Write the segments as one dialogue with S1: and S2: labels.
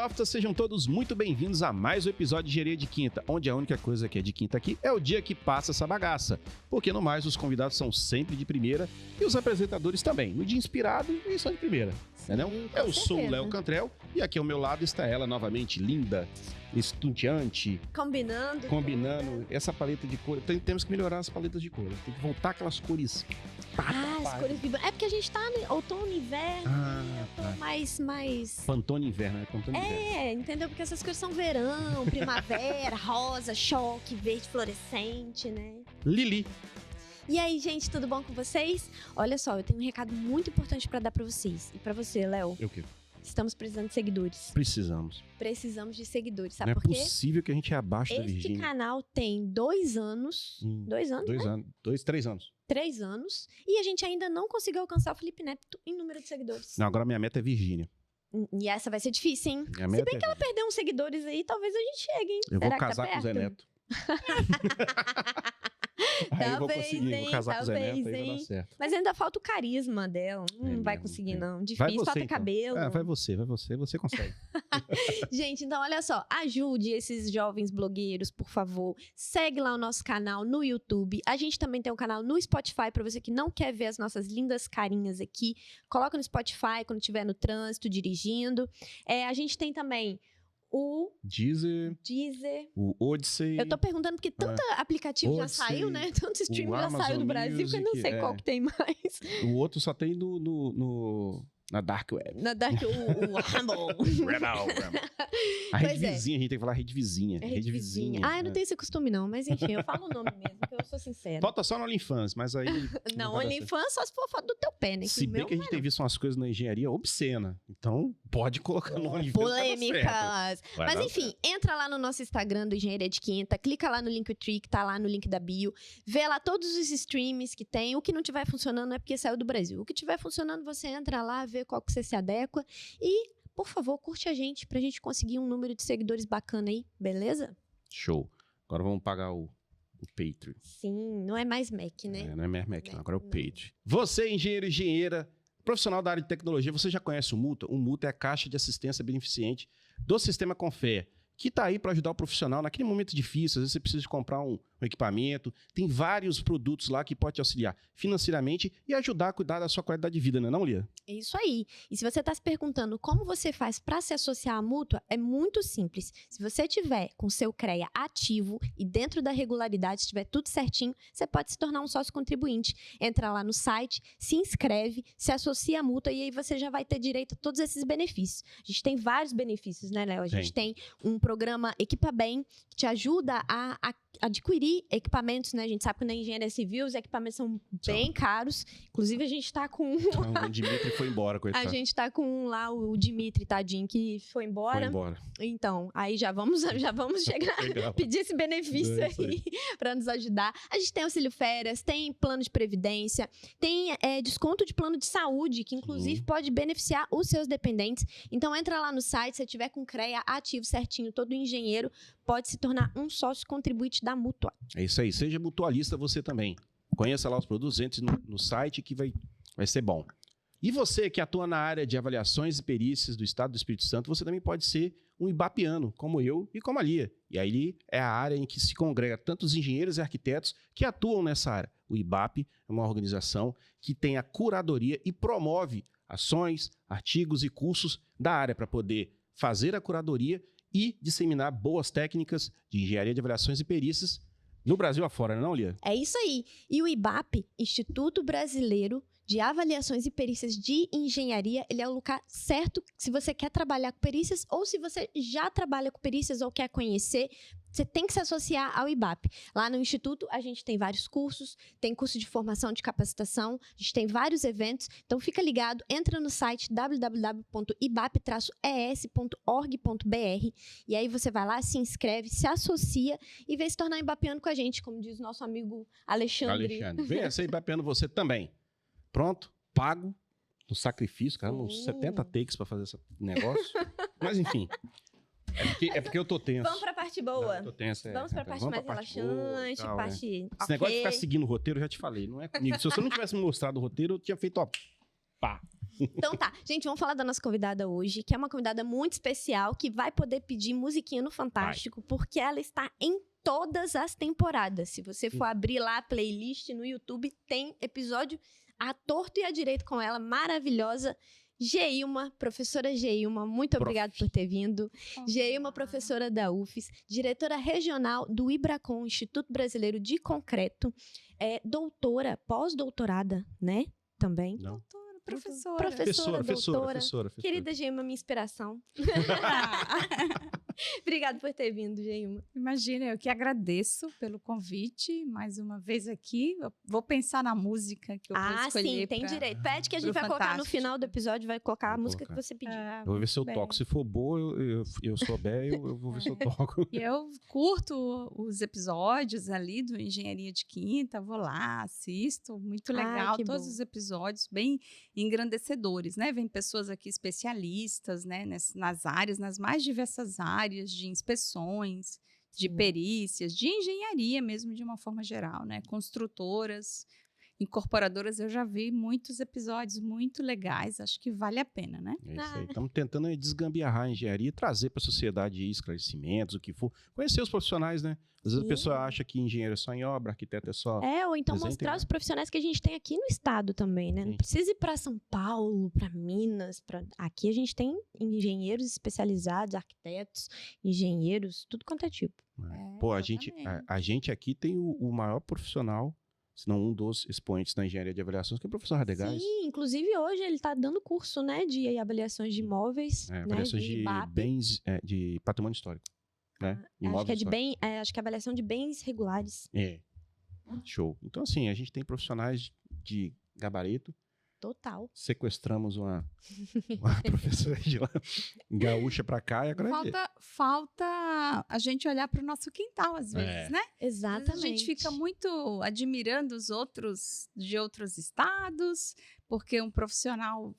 S1: Softas, sejam todos muito bem-vindos a mais um episódio de Engenharia de Quinta, onde a única coisa que é de quinta aqui é o dia que passa essa bagaça. Porque no mais, os convidados são sempre de primeira e os apresentadores também. No dia inspirado, eles são de primeira. Entendeu? Eu sou o Léo Cantrell e aqui ao meu lado está ela novamente, linda, estonteante. Combinando essa paleta de cor. Temos que melhorar as paletas de cor. Tem que voltar aquelas cores.
S2: As cores vibrantes. É porque a gente tá no outono, inverno. Mais...
S1: Pantone inverno, né? Pantone inverno.
S2: Entendeu? Porque essas cores são verão, primavera, rosa, choque, verde fluorescente, né?
S1: Lili.
S2: E aí, gente, tudo bom com vocês? Olha só, eu tenho um recado muito importante pra dar pra vocês. E pra você, Léo.
S1: O quê?
S2: Estamos precisando de seguidores. Precisamos de seguidores, sabe por quê?
S1: Não é possível que a gente é abaixo da Virgínia.
S2: Este canal tem 2 anos. 2 anos, né?
S1: 3 anos.
S2: 3 anos. E a gente ainda não conseguiu alcançar o Felipe Neto em número de seguidores.
S1: Não, agora minha meta é Virgínia.
S2: E essa vai ser difícil, hein? Se bem que ela perder uns seguidores aí, talvez a gente chegue, hein?
S1: Eu vou casar com o Zé Neto. Aí eu vou conseguir, vou casar com o Zé Neto, aí vai dar certo.
S2: Mas ainda falta o carisma dela. Não vai conseguir, não. Difícil, falta
S1: então.
S2: cabelo.
S1: Vai você consegue.
S2: Gente, então olha só, ajude esses jovens blogueiros, por favor. Segue lá o nosso canal no YouTube. A gente também tem um canal no Spotify, pra você que não quer ver as nossas lindas carinhas aqui. Coloca no Spotify quando estiver no trânsito, dirigindo. A gente tem também o Deezer, o
S1: Odyssey.
S2: Eu tô perguntando porque tanto aplicativo
S1: Odyssey,
S2: já saiu, né? Tanto streaming já saiu do Brasil que eu não sei qual que tem mais.
S1: O outro só tem na Dark Web.
S2: Na Dark o Rumble.
S1: A rede vizinha, a gente tem que falar rede vizinha.
S2: Rede vizinha. Eu não tenho esse costume não, mas enfim, eu falo o nome mesmo, porque eu sou sincera.
S1: Falta só no OnlyFans, mas aí...
S2: Não, OnlyFans só se for foto do teu pé, né?
S1: Se bem que a gente tem visto umas coisas na engenharia obscena, então pode colocar no OnlyFans.
S2: Polêmicas. Mas enfim, entra lá no nosso Instagram do Engenharia de Quinta, clica lá no Linktree, que tá lá no link da bio, vê lá todos os streams que tem. O que não tiver funcionando é porque saiu do Brasil. O que tiver funcionando, você entra lá, vê qual que você se adequa e, por favor, curte a gente pra gente conseguir um número de seguidores bacana aí, beleza?
S1: Show. Agora vamos pagar o Patreon.
S2: Sim, não é mais Mac, né?
S1: Não é mais Mac, não. Agora é o Patreon. Você, engenheiro e engenheira, profissional da área de tecnologia, você já conhece o Muta? O Muta é a caixa de assistência beneficente do Sistema Confea, que está aí para ajudar o profissional naquele momento difícil. Às vezes você precisa de comprar um equipamento. Tem vários produtos lá que pode te auxiliar financeiramente e ajudar a cuidar da sua qualidade de vida, não é, Lia?
S2: É isso aí. E se você está se perguntando como você faz para se associar à mútua, é muito simples. Se você tiver com seu CREA ativo e dentro da regularidade, se tiver tudo certinho, você pode se tornar um sócio contribuinte. Entra lá no site, se inscreve, se associa à mútua e aí você já vai ter direito a todos esses benefícios. A gente tem vários benefícios, né, Léo? A gente tem um programa Equipa Bem, que te ajuda a adquirir equipamentos, né? A gente sabe que na engenharia civil os equipamentos são bem caros. Inclusive, a gente tá com...
S1: O Dimitri foi embora, coitado.
S2: A gente tá com lá o Dimitri, tadinho, que foi embora. Então, aí já vamos chegar, pedir esse benefício aí pra nos ajudar. A gente tem auxílio férias, tem plano de previdência, tem desconto de plano de saúde, que inclusive pode beneficiar os seus dependentes. Então, entra lá no site, se tiver com CREA ativo certinho, todo engenheiro pode se tornar um sócio contribuinte da mútua.
S1: É isso aí, seja mutualista você também. Conheça lá os produtos, entre no site que vai ser bom. E você que atua na área de avaliações e perícias do Estado do Espírito Santo, você também pode ser um ibapiano, como eu e como a Lia. E aí é a área em que se congrega tantos engenheiros e arquitetos que atuam nessa área. O IBAP é uma organização que tem a curadoria e promove ações, artigos e cursos da área para poder fazer a curadoria e disseminar boas técnicas de engenharia de avaliações e perícias no Brasil afora, não, Lia?
S2: É isso aí. E o IBAP, Instituto Brasileiro de Avaliações e Perícias de Engenharia, ele é o lugar certo se você quer trabalhar com perícias ou se você já trabalha com perícias ou quer conhecer. Você tem que se associar ao IBAP. Lá no Instituto, a gente tem vários cursos, tem curso de formação, de capacitação, a gente tem vários eventos. Então, fica ligado, entra no site www.ibap-es.org.br e aí você vai lá, se inscreve, se associa e vem se tornar ibapiano com a gente, como diz o nosso amigo Alexandre.
S1: Venha ser ibapiano você também. Pronto, pago, no sacrifício, cara, uns 70 takes para fazer esse negócio. Mas, enfim... É porque eu tô tenso.
S2: Vamos pra parte boa.
S1: Eu tô tenso,
S2: Vamos pra parte mais relaxante, parte...
S1: Esse negócio de ficar seguindo o roteiro, eu já te falei, não é comigo. Se você não tivesse me mostrado o roteiro, eu tinha feito, ó, pá.
S2: Então tá, gente, vamos falar da nossa convidada hoje, que é uma convidada muito especial, que vai poder pedir musiquinha no Fantástico, porque ela está em todas as temporadas. Se você for abrir lá a playlist no YouTube, tem episódio à torto e à direito com ela, maravilhosa. Geilma, professora Geilma, muito obrigada por ter vindo. Geilma, professora da UFES, diretora regional do IBRACON, Instituto Brasileiro de Concreto, doutora, pós-doutorada, né? Também.
S1: Não.
S2: Professora. Querida Geilma, minha inspiração. Obrigada por ter vindo, Geilma.
S3: Imagina, eu que agradeço pelo convite, mais uma vez aqui. Eu vou pensar na música que eu vou escolher.
S2: Sim, tem direito. Pede que a gente vai colocar no final do episódio, vai colocar a música que você pedir.
S1: Eu vou ver se eu toco. Se for boa, eu souber, eu vou ver se eu toco.
S3: E eu curto os episódios ali do Engenharia de Quinta, vou lá, assisto, muito legal, todos os episódios, bem engrandecedores, né? Vem pessoas aqui especialistas, né? Nas áreas, nas mais diversas áreas de inspeções, de perícias, de engenharia mesmo, de uma forma geral, né? Construtoras, incorporadoras, eu já vi muitos episódios muito legais, acho que vale a pena, né?
S1: É isso aí. Estamos tentando desgambiarrar a engenharia e trazer para a sociedade esclarecimentos, o que for. Conhecer os profissionais, né? Às vezes a pessoa acha que engenheiro é só em obra, arquiteto é só...
S2: ou então mostrar os profissionais que a gente tem aqui no estado também, né? Não precisa ir para São Paulo, para Minas. Aqui a gente tem engenheiros especializados, arquitetos, engenheiros, tudo quanto é tipo.
S1: Pô, a gente aqui tem o maior profissional, se não um dos expoentes da engenharia de avaliações, que é o professor Radegás.
S2: Sim, inclusive hoje ele está dando curso, né, de avaliações de imóveis,
S1: avaliações de bens, de patrimônio histórico, né?
S2: Acho que é avaliação de bens regulares.
S1: Show. Então, assim, a gente tem profissionais de gabarito.
S2: Total.
S1: Sequestramos uma professora de lá, gaúcha pra cá e agora...
S3: Falta a gente olhar para o nosso quintal, às vezes, né?
S2: Exatamente.
S3: A gente fica muito admirando os outros de outros estados, porque um profissional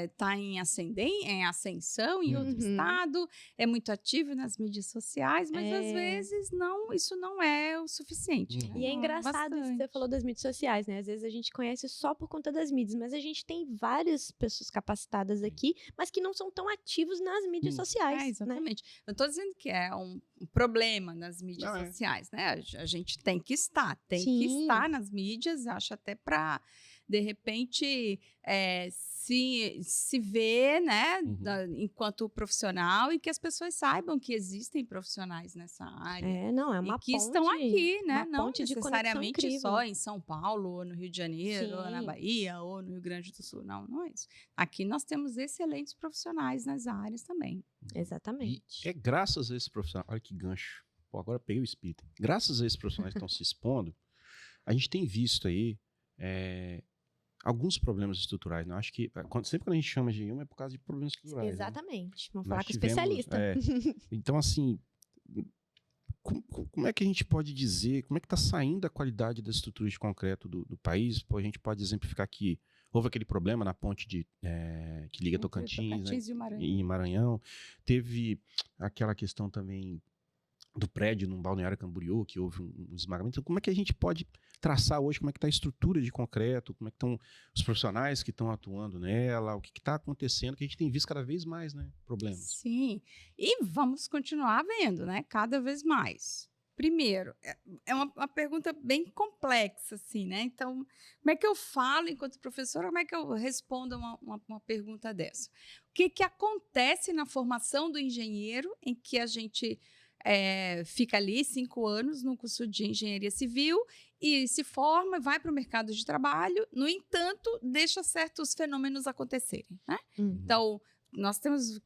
S3: está em ascensão em outro estado, é muito ativo nas mídias sociais, mas às vezes isso não é o suficiente. Né?
S2: E é engraçado isso que você falou das mídias sociais, né? Às vezes a gente conhece só por conta das mídias, mas a gente tem várias pessoas capacitadas aqui, mas que não são tão ativos nas mídias sociais.
S3: Exatamente. Né? Eu estou dizendo que é um problema nas mídias sociais, né? A gente tem que estar nas mídias, acho até para... de repente, se ver, né, enquanto profissional e que as pessoas saibam que existem profissionais nessa área.
S2: É uma
S3: e que
S2: ponte,
S3: estão aqui, né? Não
S2: necessariamente
S3: só em São Paulo, ou no Rio de Janeiro, ou na Bahia, ou no Rio Grande do Sul. Não é isso. Aqui nós temos excelentes profissionais nas áreas também.
S2: Exatamente.
S1: E é graças a esse profissional, olha que gancho. Pô, agora eu peguei o espírito. Graças a esses profissionais que estão se expondo, a gente tem visto aí alguns problemas estruturais. Né? Acho que sempre quando a gente chama de Geilma é por causa de problemas estruturais.
S2: Exatamente.
S1: Né?
S2: Vamos falar com o especialista.
S1: Então, assim, como é que a gente pode dizer, como é que está saindo a qualidade das estruturas de concreto do país? Pô, a gente pode exemplificar que houve aquele problema na ponte que liga Tocantins, né? E Maranhão. Teve aquela questão também do prédio no Balneário Camboriú, que houve um esmagamento. Então, como é que a gente pode traçar hoje, como é que está a estrutura de concreto, como é que estão os profissionais que estão atuando nela, o que está acontecendo, que a gente tem visto cada vez mais, né, problemas.
S3: Sim, e vamos continuar vendo, né, cada vez mais. Primeiro, é uma pergunta bem complexa, assim, né, então, como é que eu falo enquanto professora, como é que eu respondo a uma pergunta dessa? O que acontece na formação do engenheiro, em que a gente... fica ali 5 anos no curso de engenharia civil e se forma, vai para o mercado de trabalho, no entanto, deixa certos fenômenos acontecerem, né? Então, nós temos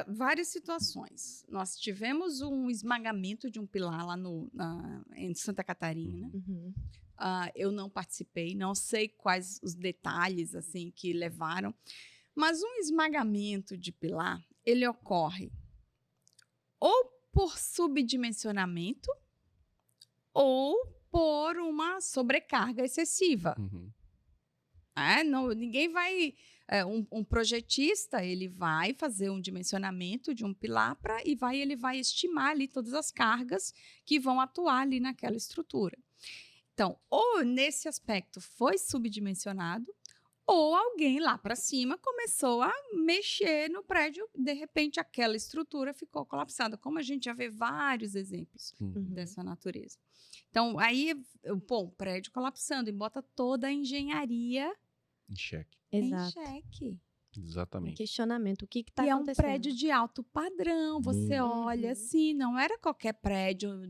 S3: várias situações. Nós tivemos um esmagamento de um pilar lá em Santa Catarina. Eu não participei, não sei quais os detalhes assim que levaram, mas um esmagamento de pilar, ele ocorre ou por subdimensionamento ou por uma sobrecarga excessiva. Ninguém vai... um projetista, ele vai fazer um dimensionamento de um pilar ele vai estimar ali todas as cargas que vão atuar ali naquela estrutura. Então, ou nesse aspecto foi subdimensionado, Ou alguém lá para cima começou a mexer no prédio, de repente aquela estrutura ficou colapsada, como a gente já vê vários exemplos dessa natureza. Então, aí, o prédio colapsando e bota toda a engenharia
S1: Em xeque.
S2: Exato.
S3: em xeque.
S1: Exatamente.
S2: Questionamento. O que está
S3: E é
S2: acontecendo?
S3: um prédio de alto padrão. Você olha
S2: Uhum.
S3: assim, não era qualquer prédio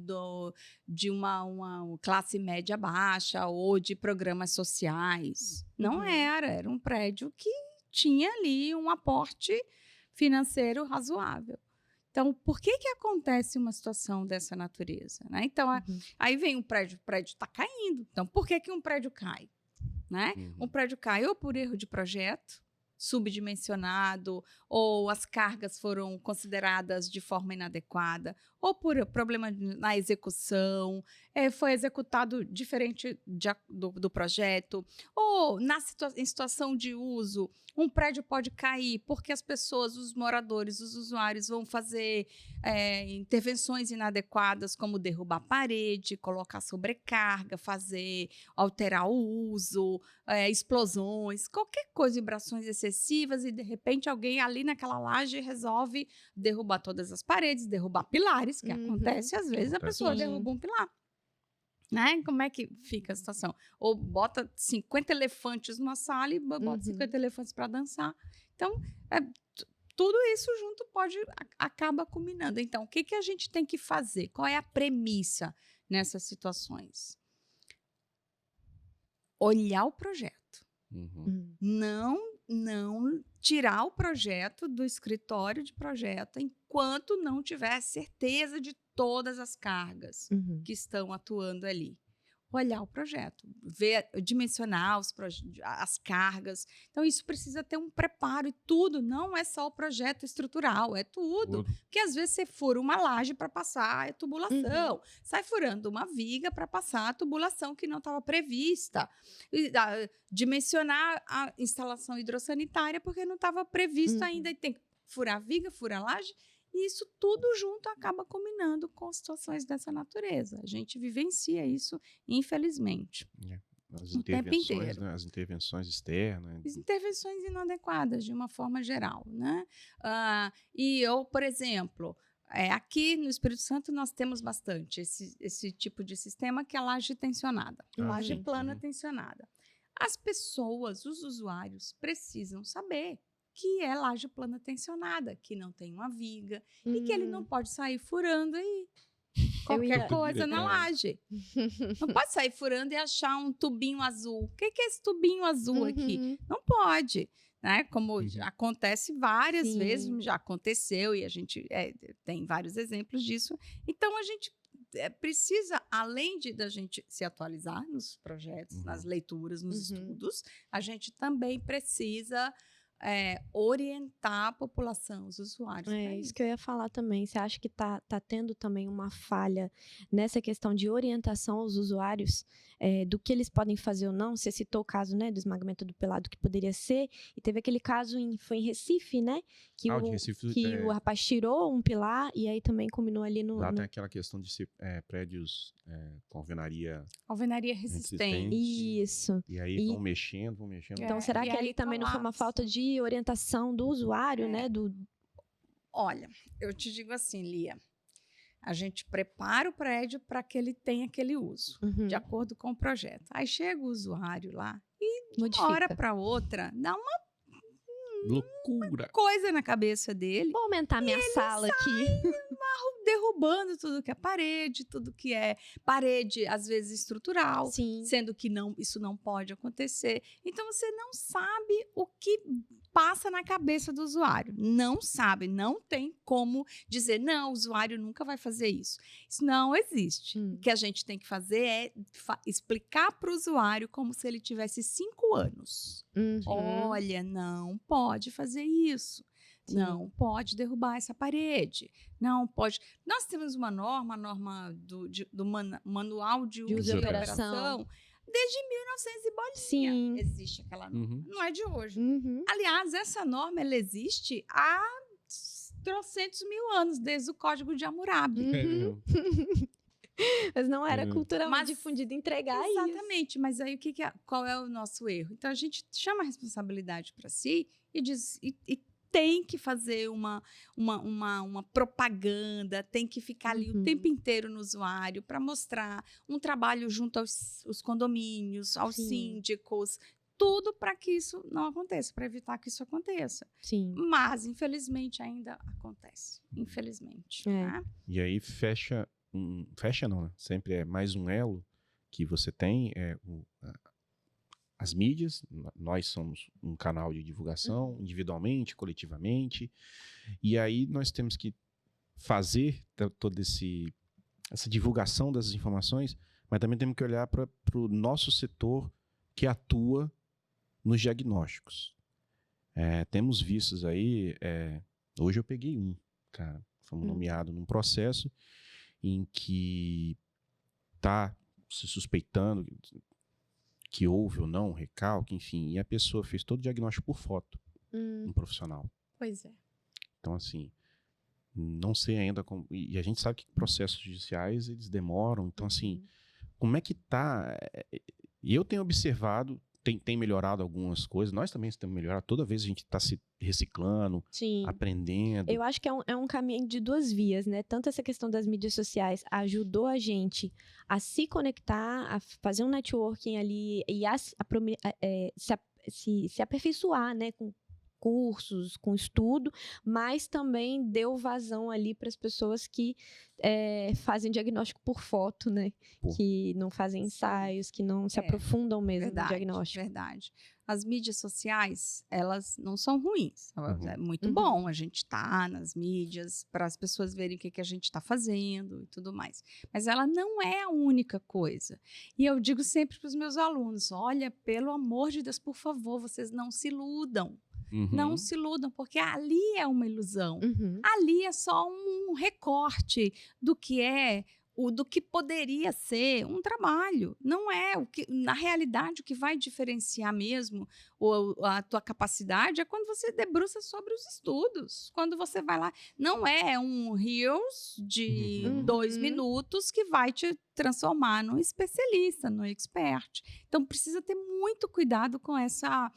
S3: de uma classe média baixa ou de programas sociais. Não
S2: Uhum.
S3: era um prédio que tinha ali um aporte financeiro razoável. Então, por que acontece uma situação dessa natureza? Né? Então,
S2: Uhum.
S3: aí vem o prédio está caindo. Então, por que um prédio cai? Né? Um prédio cai ou por erro de projeto, subdimensionado, ou as cargas foram consideradas de forma inadequada, ou por problema na execução, foi executado diferente do projeto, ou em situação de uso, um prédio pode cair porque as pessoas, os moradores, os usuários vão fazer intervenções inadequadas, como derrubar a parede, colocar sobrecarga, alterar o uso, explosões, qualquer coisa, vibrações excessivas, e de repente alguém ali naquela laje resolve derrubar todas as paredes, derrubar pilares, que acontece às vezes, a pessoa derruba um pilar. Né? Como é que fica a situação? Ou bota 50 elefantes numa sala e bota 50 elefantes para dançar. Então, tudo isso junto acaba culminando. Então, o que a gente tem que fazer? Qual é a premissa nessas situações? Olhar o projeto. Não tirar o projeto do escritório de projeto enquanto não tiver certeza de todas as cargas que estão atuando ali. Olhar o projeto, dimensionar as cargas. Então, isso precisa ter um preparo, e tudo, não é só o projeto estrutural, é tudo. Porque, às vezes, você fura uma laje para passar a tubulação, sai furando uma viga para passar a tubulação que não estava prevista, dimensionar a instalação hidrossanitária porque não estava previsto ainda, e tem que furar a viga, furar a laje. E isso tudo junto acaba combinando com situações dessa natureza. A gente vivencia isso, infelizmente.
S1: O tempo inteiro. Né? As intervenções externas.
S3: As intervenções inadequadas, de uma forma geral. Né? Por exemplo, aqui no Espírito Santo nós temos bastante esse tipo de sistema, que é a laje tensionada. Laje plana tensionada. As pessoas, os usuários, precisam saber que é laje plana tensionada, que não tem uma viga e que ele não pode sair furando aí qualquer coisa na laje. Não pode sair furando e achar um tubinho azul. O que é esse tubinho azul aqui? Não pode. Né? Como acontece várias vezes, já aconteceu, e a gente tem vários exemplos disso. Então, a gente precisa, além da gente se atualizar nos projetos, nas leituras, nos estudos, a gente também precisa orientar a população, os usuários.
S2: Isso que eu ia falar também. Você acha que tá tendo também uma falha nessa questão de orientação aos usuários do que eles podem fazer ou não? Você citou o caso, né, do esmagamento do pelado, que poderia ser, e teve aquele caso foi em Recife, né, que o rapaz tirou um pilar e aí também culminou ali no...
S1: Lá tem aquela questão de ser prédios com alvenaria
S3: resistente.
S2: Isso.
S1: E aí vão mexendo.
S2: Então, será que ali também não foi uma falta de orientação do usuário, né?
S3: Olha, eu te digo assim, Lia, a gente prepara o prédio para que ele tenha aquele uso, de acordo com o projeto. Aí chega o usuário lá e, de uma hora para outra, dá uma
S1: loucura,
S3: coisa na cabeça dele.
S2: Vou aumentar minha sala aqui.
S3: Derrubando tudo que é parede, tudo que é parede, às vezes estrutural, sendo que isso não pode acontecer. Então, você não sabe o que passa na cabeça do usuário. Não sabe, não tem como dizer, não, o usuário nunca vai fazer isso. Isso não existe. O que a gente tem que fazer é explicar para o usuário como se ele tivesse 5 anos. Olha, não pode fazer isso. Não pode derrubar essa parede. Não pode. Nós temos uma norma do Manual de Uso e Operação, desde 1900 e bolinha. Existe aquela norma. Não é de hoje. Aliás, essa norma ela existe há 300 mil anos, desde o Código de Hammurabi.
S2: Mas não era culturalmente
S3: Mas-
S2: difundido entregar isso.
S3: Exatamente, mas aí qual é o nosso erro? Então a gente chama a responsabilidade para si e diz e tem que fazer uma propaganda, tem que ficar ali o tempo inteiro no usuário para mostrar um trabalho junto aos condomínios, aos
S2: Sim.
S3: síndicos, tudo para que isso não aconteça, para evitar que isso aconteça.
S2: Sim.
S3: Mas, infelizmente, ainda acontece. Infelizmente.
S2: É.
S3: Né?
S1: E aí fecha não, né? Sempre é mais um elo que você tem, as mídias, nós somos um canal de divulgação, individualmente, coletivamente, e aí nós temos que fazer toda essa divulgação dessas informações, mas também temos que olhar para o nosso setor que atua nos diagnósticos. Temos vistos aí, hoje eu peguei cara, fomos nomeados num processo em que está se suspeitando que houve ou não recalque, enfim, e a pessoa fez todo o diagnóstico por foto, um profissional.
S3: Pois é.
S1: Então, assim, não sei ainda como, e a gente sabe que processos judiciais, eles demoram, então, assim, como é que tá? E eu tenho observado, tem melhorado algumas coisas, nós também temos melhorado, toda vez a gente está se reciclando,
S2: Sim.
S1: aprendendo.
S2: Eu acho que é um caminho de duas vias, né? Tanto essa questão das mídias sociais ajudou a gente a se conectar, a fazer um networking ali e se aperfeiçoar, né? Com cursos, com estudo, mas também deu vazão ali para as pessoas que fazem diagnóstico por foto, né? Que não fazem ensaios, que não se aprofundam mesmo no diagnóstico.
S3: Verdade. As mídias sociais, elas não são ruins. É muito bom a gente estar nas mídias para as pessoas verem o que a gente está fazendo e tudo mais. Mas ela não é a única coisa. E eu digo sempre para os meus alunos, olha, pelo amor de Deus, por favor, vocês não se iludam. Não se iludam, porque ali é uma ilusão. Ali é só um recorte do que poderia ser um trabalho. Não é na realidade, o que vai diferenciar mesmo a tua capacidade é quando você debruça sobre os estudos. Quando você vai lá, não é um Reels de 2 minutos que vai te transformar num especialista, num expert. Então, precisa ter muito cuidado com essa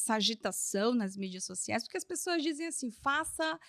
S3: agitação nas mídias sociais, porque as pessoas dizem assim, faça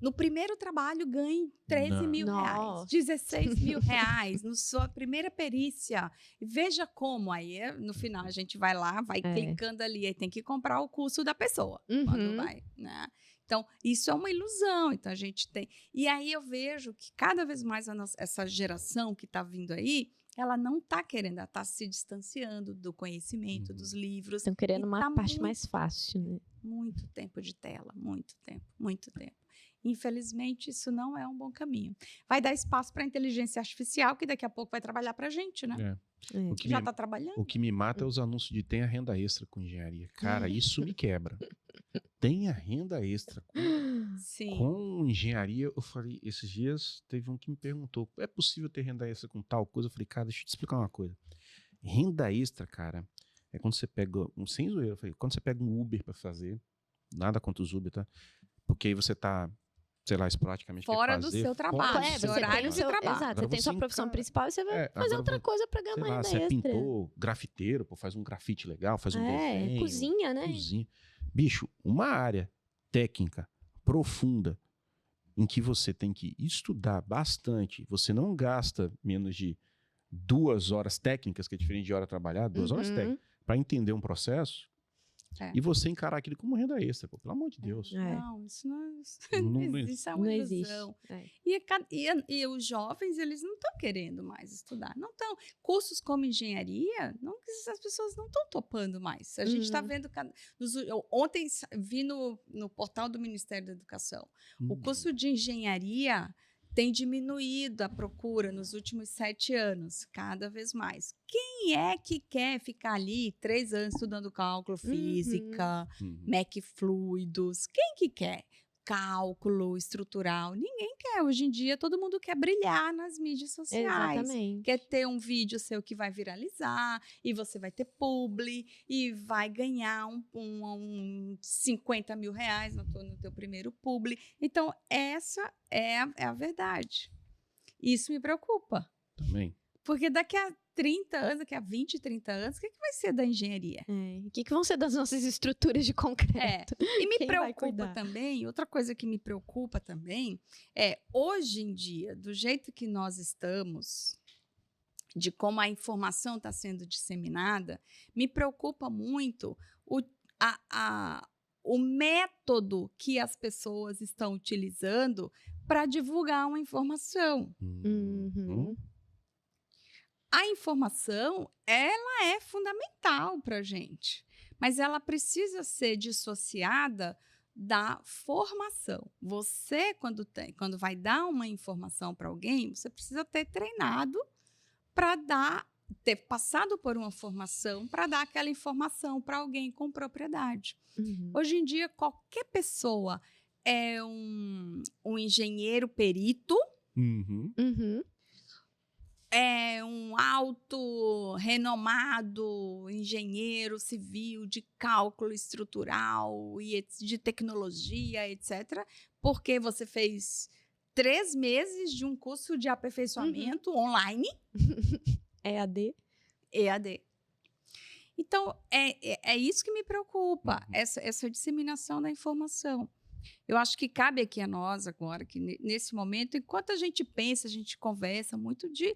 S3: no primeiro trabalho ganhe 13 mil reais, 16 mil reais, na sua primeira perícia. Veja como. Aí, no final, a gente vai lá, vai clicando ali, aí tem que comprar o curso da pessoa. Quando vai, né? Então, isso é uma ilusão. Então, a gente tem... E aí eu vejo que cada vez mais essa geração que está vindo aí, ela não está querendo, ela está se distanciando do conhecimento, dos livros.
S2: Estão querendo uma parte mais fácil, né?
S3: Muito tempo de tela, muito tempo, muito tempo. Infelizmente, isso não é um bom caminho. Vai dar espaço para a inteligência artificial, que daqui a pouco vai trabalhar para a gente, né? Já está trabalhando.
S1: O que me mata é os anúncios de tenha renda extra com engenharia. Cara, isso me quebra. Tenha renda extra com engenharia. Eu falei, esses dias teve um que me perguntou, é possível ter renda extra com tal coisa? Eu falei, cara, deixa eu te explicar uma coisa. Renda extra, cara, é quando você pega, sem zoeira, eu falei, quando você pega um Uber pra fazer, nada contra os Uber, tá? Porque aí você tá, sei lá, esporadicamente
S3: fora do seu trabalho,
S2: você horário de trabalho. Exato, você tem sua profissão principal e você vai fazer outra coisa pra ganhar uma renda extra.
S1: Você é pintor, grafiteiro, faz um grafite legal, faz um desenho.
S2: Cozinha, né?
S1: Cozinha. Bicho, uma área técnica profunda em que você tem que estudar bastante, você não gasta menos de 2 horas técnicas, que é diferente de hora trabalhada, 2 horas técnicas, para entender um processo, e você encarar aquilo como renda extra, pelo amor de Deus.
S3: Não, isso não existe. Isso é uma ilusão. E os jovens, eles não estão querendo mais estudar. Não estão. Cursos como engenharia, as pessoas não estão topando mais. A gente está vendo... Ontem vi no portal do Ministério da Educação. O curso de engenharia tem diminuído a procura nos últimos 7 anos, cada vez mais. Quem é que quer ficar ali 3 anos estudando cálculo, física, mec fluidos? Quem que quer? Cálculo estrutural, ninguém quer. Hoje em dia, todo mundo quer brilhar nas mídias sociais.
S2: Exatamente.
S3: Quer ter um vídeo seu que vai viralizar, e você vai ter publi, e vai ganhar 50 mil reais no teu primeiro publi. Então, essa é a verdade. Isso me preocupa.
S1: Também.
S3: Porque daqui a 30 anos, daqui a 20, 30 anos, o que vai ser da engenharia?
S2: O que vão ser das nossas estruturas de concreto?
S3: E me
S2: Quem vai
S3: preocupa
S2: cuidar?
S3: também, outra coisa que me preocupa também é, hoje em dia, do jeito que nós estamos, de como a informação está sendo disseminada, me preocupa muito o método que as pessoas estão utilizando para divulgar uma informação.
S2: Uhum.
S3: A informação, ela é fundamental para a gente, mas ela precisa ser dissociada da formação. Você, quando vai dar uma informação para alguém, você precisa ter treinado para ter passado por uma formação para dar aquela informação para alguém com propriedade.
S2: Uhum.
S3: Hoje em dia, qualquer pessoa é um engenheiro perito,
S2: Uhum.
S3: é um alto renomado engenheiro civil de cálculo estrutural e de tecnologia, etc., porque você fez 3 meses de um curso de aperfeiçoamento online.
S2: EAD.
S3: Então, é isso que me preocupa, essa disseminação da informação. Eu acho que cabe aqui a nós agora, que nesse momento, enquanto a gente pensa, a gente conversa muito de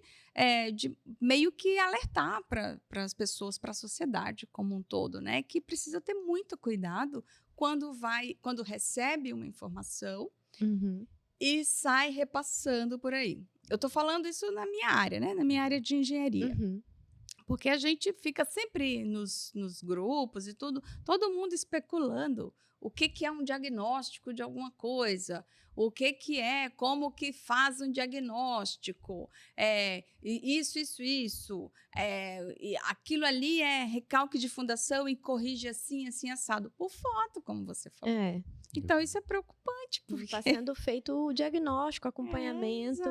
S3: meio que alertar para as pessoas, para a sociedade como um todo, né? Que precisa ter muito cuidado quando recebe uma informação e sai repassando por aí. Eu estou falando isso na minha área, né? Na minha área de engenharia. Porque a gente fica sempre nos grupos e tudo, todo mundo especulando o que é um diagnóstico de alguma coisa, o que é, como que faz um diagnóstico, isso, e aquilo ali é recalque de fundação e corrige assim, assim, assado, por foto, como você falou. Então, isso é preocupante.
S2: Porque está sendo feito o diagnóstico, o acompanhamento,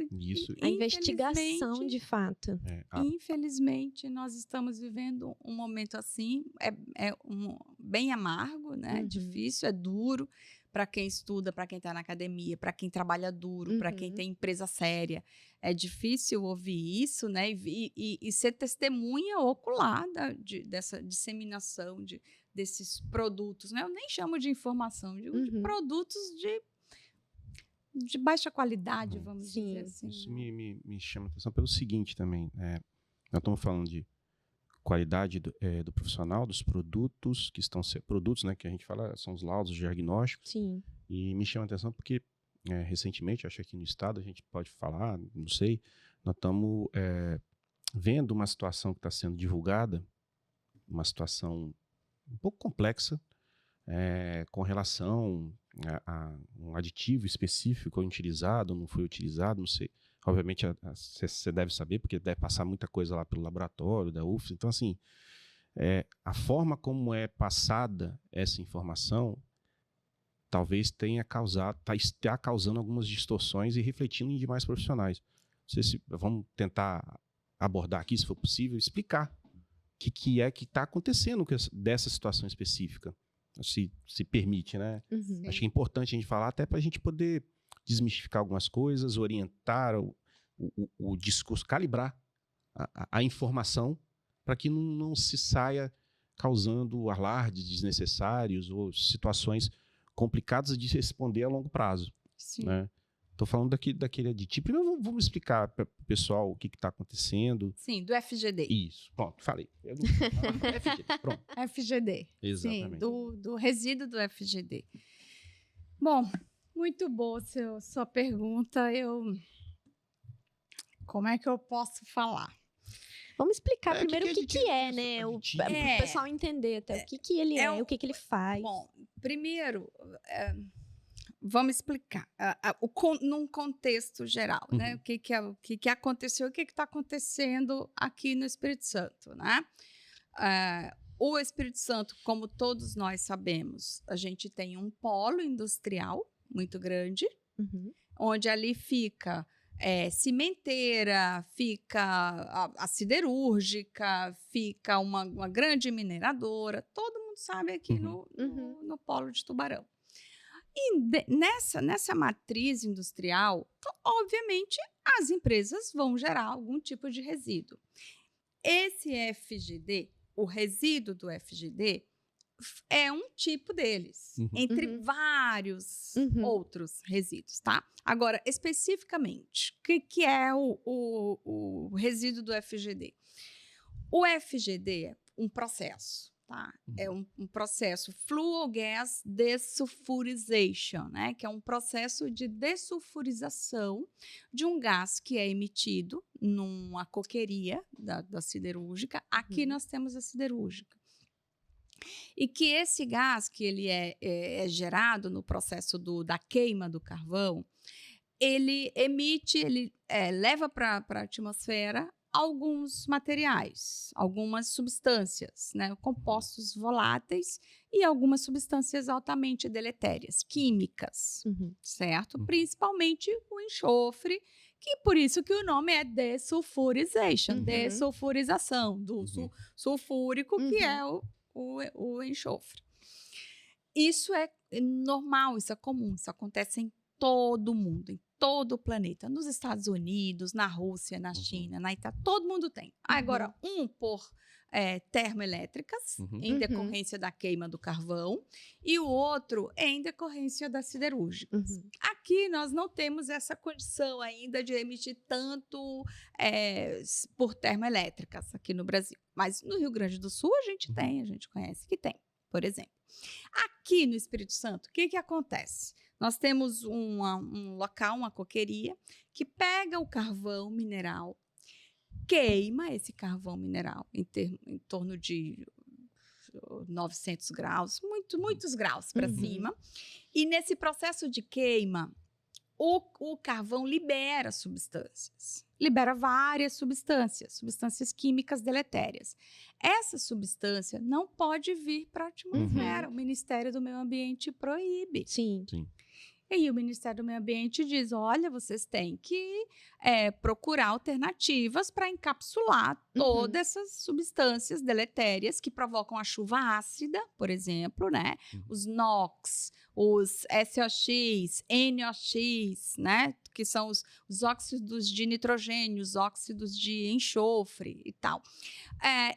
S1: Isso.
S2: a investigação de fato.
S3: Infelizmente, nós estamos vivendo um momento assim, bem amargo, né? Difícil, é duro para quem estuda, para quem está na academia, para quem trabalha duro, para quem tem empresa séria. É difícil ouvir isso, né? E ser testemunha ocular dessa disseminação desses produtos, né? Eu nem chamo de informação, digo de produtos de baixa qualidade, vamos dizer assim.
S1: Isso me chama a atenção pelo seguinte também. Nós estamos falando de qualidade do profissional, dos produtos que estão sendo produtos, né? Que a gente fala, são os laudos diagnósticos.
S2: Sim.
S1: E me chama a atenção porque recentemente, acho que aqui no estado a gente pode falar, não sei, nós estamos vendo uma situação que está sendo divulgada, uma situação um pouco complexa, com relação a um aditivo específico utilizado, não foi utilizado, não sei. Obviamente, você deve saber, porque deve passar muita coisa lá pelo laboratório da UFS. Então, assim, a forma como é passada essa informação talvez está causando algumas distorções e refletindo em demais profissionais. Não sei se vamos tentar abordar aqui, se for possível, explicar o que é que está acontecendo dessa situação específica, se permite, né? Acho que é importante a gente falar até para a gente poder desmistificar algumas coisas, orientar o discurso, calibrar a informação para que não se saia causando alardes desnecessários ou situações complicadas de responder a longo prazo.
S3: Sim.
S1: Né? Estou falando daquele aditivo. Primeiro vamos explicar para o pessoal o que está acontecendo.
S3: Sim, do FGD.
S1: Isso, pronto, falei. FGD, pronto.
S3: FGD.
S1: Exatamente.
S3: Sim, do resíduo do FGD. Bom, muito boa sua pergunta. Como é que eu posso falar?
S2: Vamos explicar primeiro o que é, né? Para o pessoal entender até o que ele o que ele faz.
S3: Bom, primeiro, vamos explicar num contexto geral, né? O que aconteceu, o que está acontecendo aqui no Espírito Santo, né? O Espírito Santo, como todos nós sabemos, a gente tem um polo industrial muito grande, onde ali fica cimenteira, fica a siderúrgica, fica uma grande mineradora, todo mundo sabe aqui no polo de Tubarão. E nessa matriz industrial, obviamente, as empresas vão gerar algum tipo de resíduo. Esse FGD, o resíduo do FGD, é um tipo deles, entre vários outros resíduos, tá? Agora, especificamente, o que é o resíduo do FGD? O FGD é um processo, tá? É um processo Flue Gas Desulfurization, né? Que é um processo de dessulfurização de um gás que é emitido numa coqueria da siderúrgica. Aqui nós temos a siderúrgica. E que esse gás que ele é gerado no processo da queima do carvão, ele emite, ele leva para a atmosfera alguns materiais, algumas substâncias, né, compostos voláteis e algumas substâncias altamente deletérias, químicas, certo? Principalmente o enxofre, que por isso que o nome é desulfurization, dessulfurização do sulfúrico, que é o enxofre. Isso é normal, isso é comum, isso acontece em todo mundo, em todo o planeta. Nos Estados Unidos, na Rússia, na China, na Itália, todo mundo tem. Agora, por termoelétricas, em decorrência da queima do carvão, e o outro em decorrência das siderúrgicas. Aqui nós não temos essa condição ainda de emitir tanto por termoelétricas aqui no Brasil. Mas no Rio Grande do Sul a gente tem, a gente conhece que tem, por exemplo. Aqui no Espírito Santo, o que acontece? Nós temos um local, uma coqueria, que pega o carvão mineral, queima esse carvão mineral em torno de 900 graus, muitos graus para cima. E nesse processo de queima, o carvão libera substâncias. Libera várias substâncias químicas deletérias. Essa substância não pode vir para a atmosfera. O Ministério do Meio Ambiente proíbe.
S2: Sim.
S3: E aí o Ministério do Meio Ambiente diz, olha, vocês têm que procurar alternativas para encapsular todas essas substâncias deletérias que provocam a chuva ácida, por exemplo, né? Os NOx, os SOx, NOx, né? Que são os óxidos de nitrogênio, os óxidos de enxofre e tal.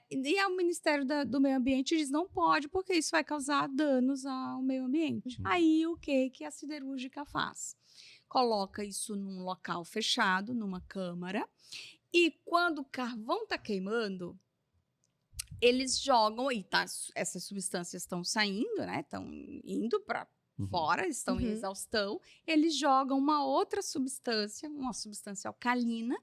S3: E o Ministério do Meio Ambiente diz, não pode, porque isso vai causar danos ao meio ambiente. Aí o que a siderúrgica faz? Coloca isso num local fechado, numa câmara, e quando o carvão está queimando, eles jogam, essas substâncias estão saindo, né? Estão indo para fora, estão em exaustão, eles jogam uma outra substância, uma substância alcalina,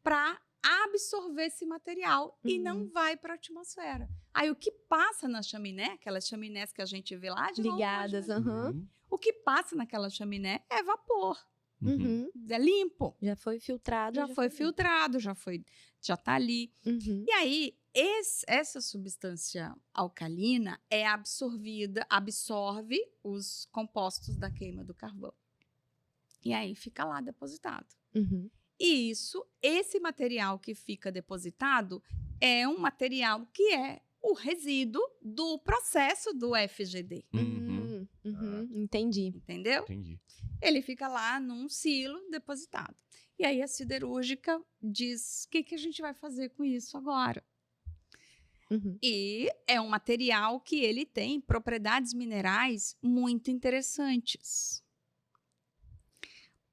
S3: para absorver esse material e não vai para a atmosfera. Aí o que passa na chaminé, aquelas chaminés que a gente vê lá de
S2: ligadas,
S3: longe, o que passa naquela chaminé é vapor. É limpo.
S2: Já foi filtrado.
S3: Já está ali. E aí, essa substância alcalina absorve os compostos da queima do carvão. E aí fica lá depositado. E esse material que fica depositado é um material que é o resíduo do processo do FGD.
S2: Entendi.
S3: Entendeu?
S1: Entendi.
S3: Ele fica lá num silo depositado. E aí a siderúrgica diz, o que a gente vai fazer com isso agora? E é um material que ele tem propriedades minerais muito interessantes.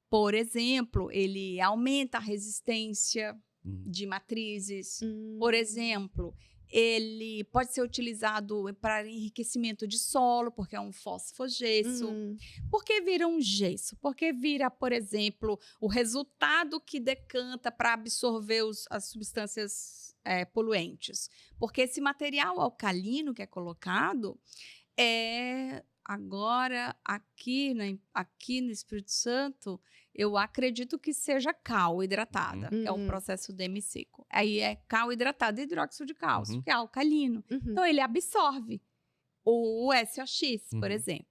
S3: Por exemplo, ele aumenta a resistência de matrizes. Por exemplo, ele pode ser utilizado para enriquecimento de solo, porque é um fosfogesso. Por que vira um gesso? Porque vira, por exemplo, o resultado que decanta para absorver as substâncias poluentes. Porque esse material alcalino que é colocado agora, aqui no Espírito Santo, eu acredito que seja cal hidratada, que é um processo DMSECO. Aí é cal hidratada, hidróxido de cálcio, que é alcalino. Então, ele absorve o SOx, por exemplo.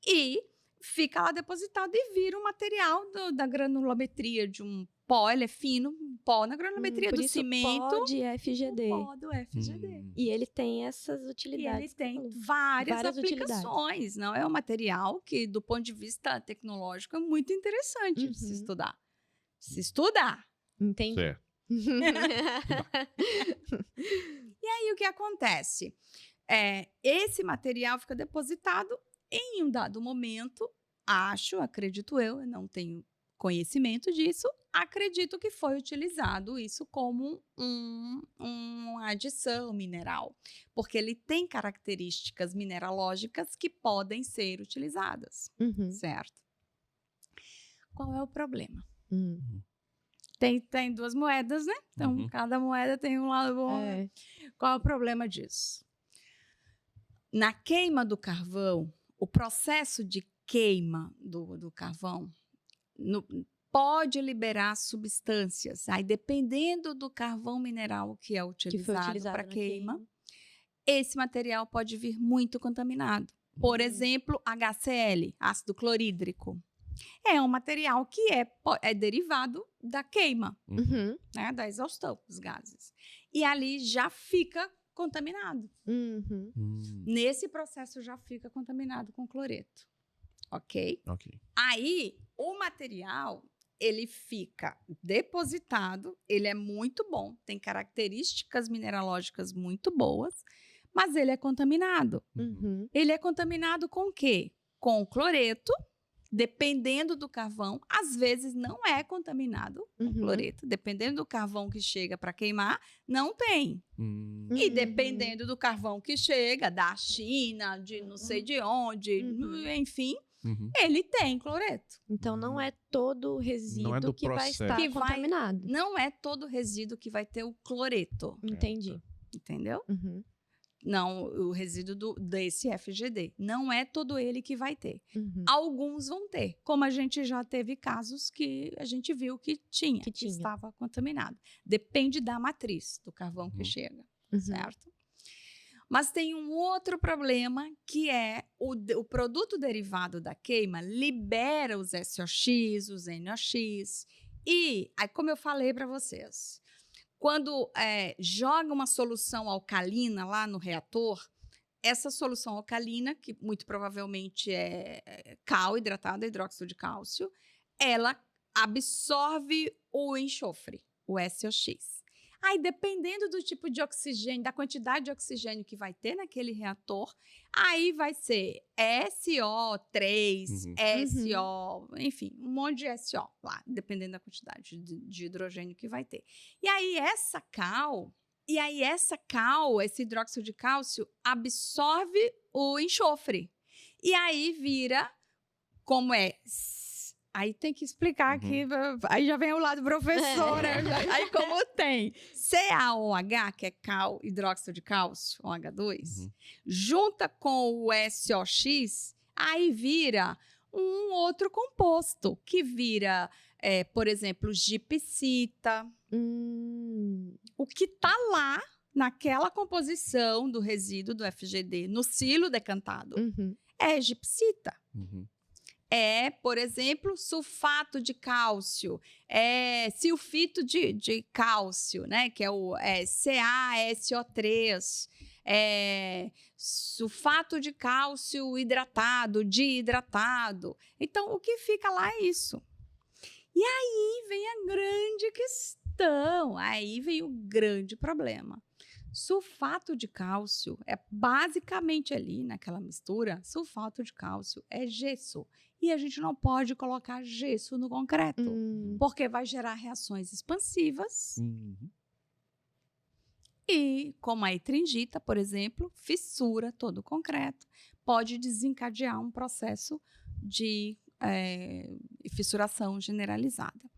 S3: E fica lá depositado e vira um material da granulometria de um pó, ele é fino, pó. Na granulometria
S2: Por
S3: do
S2: isso,
S3: cimento,
S2: pó de FGD.
S3: o pó do FGD.
S2: E ele tem essas
S3: E
S2: utilidades.
S3: ele tem
S2: que você falou.
S3: várias
S2: Várias
S3: aplicações. Não é um material que, do ponto de vista tecnológico, é muito interessante de se estudar. Se estudar.
S2: Entendi.
S1: Certo.
S3: E aí, o que acontece? Esse material fica depositado em um dado momento, acredito eu não tenho conhecimento disso, acredito que foi utilizado isso como uma adição mineral, porque ele tem características mineralógicas que podem ser utilizadas, certo? Qual é o problema? Tem duas moedas, né? Então, cada moeda tem um lado bom. Qual é o problema disso? Na queima do carvão, o processo de queima do carvão pode liberar substâncias. Aí, dependendo do carvão mineral que é utilizado para queima, esse material pode vir muito contaminado. Por exemplo, HCl, ácido clorídrico. É um material que é derivado da queima, né, da exaustão dos gases. E ali já fica contaminado. Nesse processo já fica contaminado com cloreto. Ok? Aí, o material, ele fica depositado, ele é muito bom, tem características mineralógicas muito boas, mas ele é contaminado. Ele é contaminado com o quê? Com cloreto. Dependendo do carvão, às vezes não é contaminado com cloreto. Dependendo do carvão que chega para queimar, não tem. E dependendo do carvão que chega, da China, de não sei de onde, enfim, ele tem cloreto.
S2: Então, não é todo resíduo que vai estar contaminado.
S3: Não é todo resíduo que vai ter o cloreto.
S2: Entendi.
S3: Entendeu? Não, o resíduo desse FGD. Não é todo ele que vai ter. Alguns vão ter. Como a gente já teve casos que a gente viu que estava contaminado. Depende da matriz do carvão que chega, certo? Mas tem um outro problema, que é o produto derivado da queima libera os SOX, os NOx. E, aí, como eu falei para vocês, quando joga uma solução alcalina lá no reator, essa solução alcalina, que muito provavelmente é cal hidratado, hidróxido de cálcio, ela absorve o enxofre, o SOX. Aí, dependendo do tipo de oxigênio, da quantidade de oxigênio que vai ter naquele reator, aí vai ser SO3, SO, enfim, um monte de SO lá, dependendo da quantidade de hidrogênio que vai ter. E aí, essa cal, esse hidróxido de cálcio, absorve o enxofre. E aí vira, como é... Aí tem que explicar aqui, aí já vem o lado professora. Aí como tem CaOH, que é cal, hidróxido de cálcio, OH2, junta com o SOX, aí vira um outro composto, que vira, por exemplo, gipsita. O que está lá, naquela composição do resíduo do FGD, no silo decantado, é gipsita. Por exemplo, sulfato de cálcio, sulfito de cálcio, né, que é o CaSO3, sulfato de cálcio hidratado, diidratado. Então, o que fica lá é isso. E aí vem a grande questão, aí vem o grande problema. Sulfato de cálcio é basicamente ali, naquela mistura, sulfato de cálcio é gesso. E a gente não pode colocar gesso no concreto, porque vai gerar reações expansivas. E, como a etringita, por exemplo, fissura todo o concreto, pode desencadear um processo de fissuração generalizada.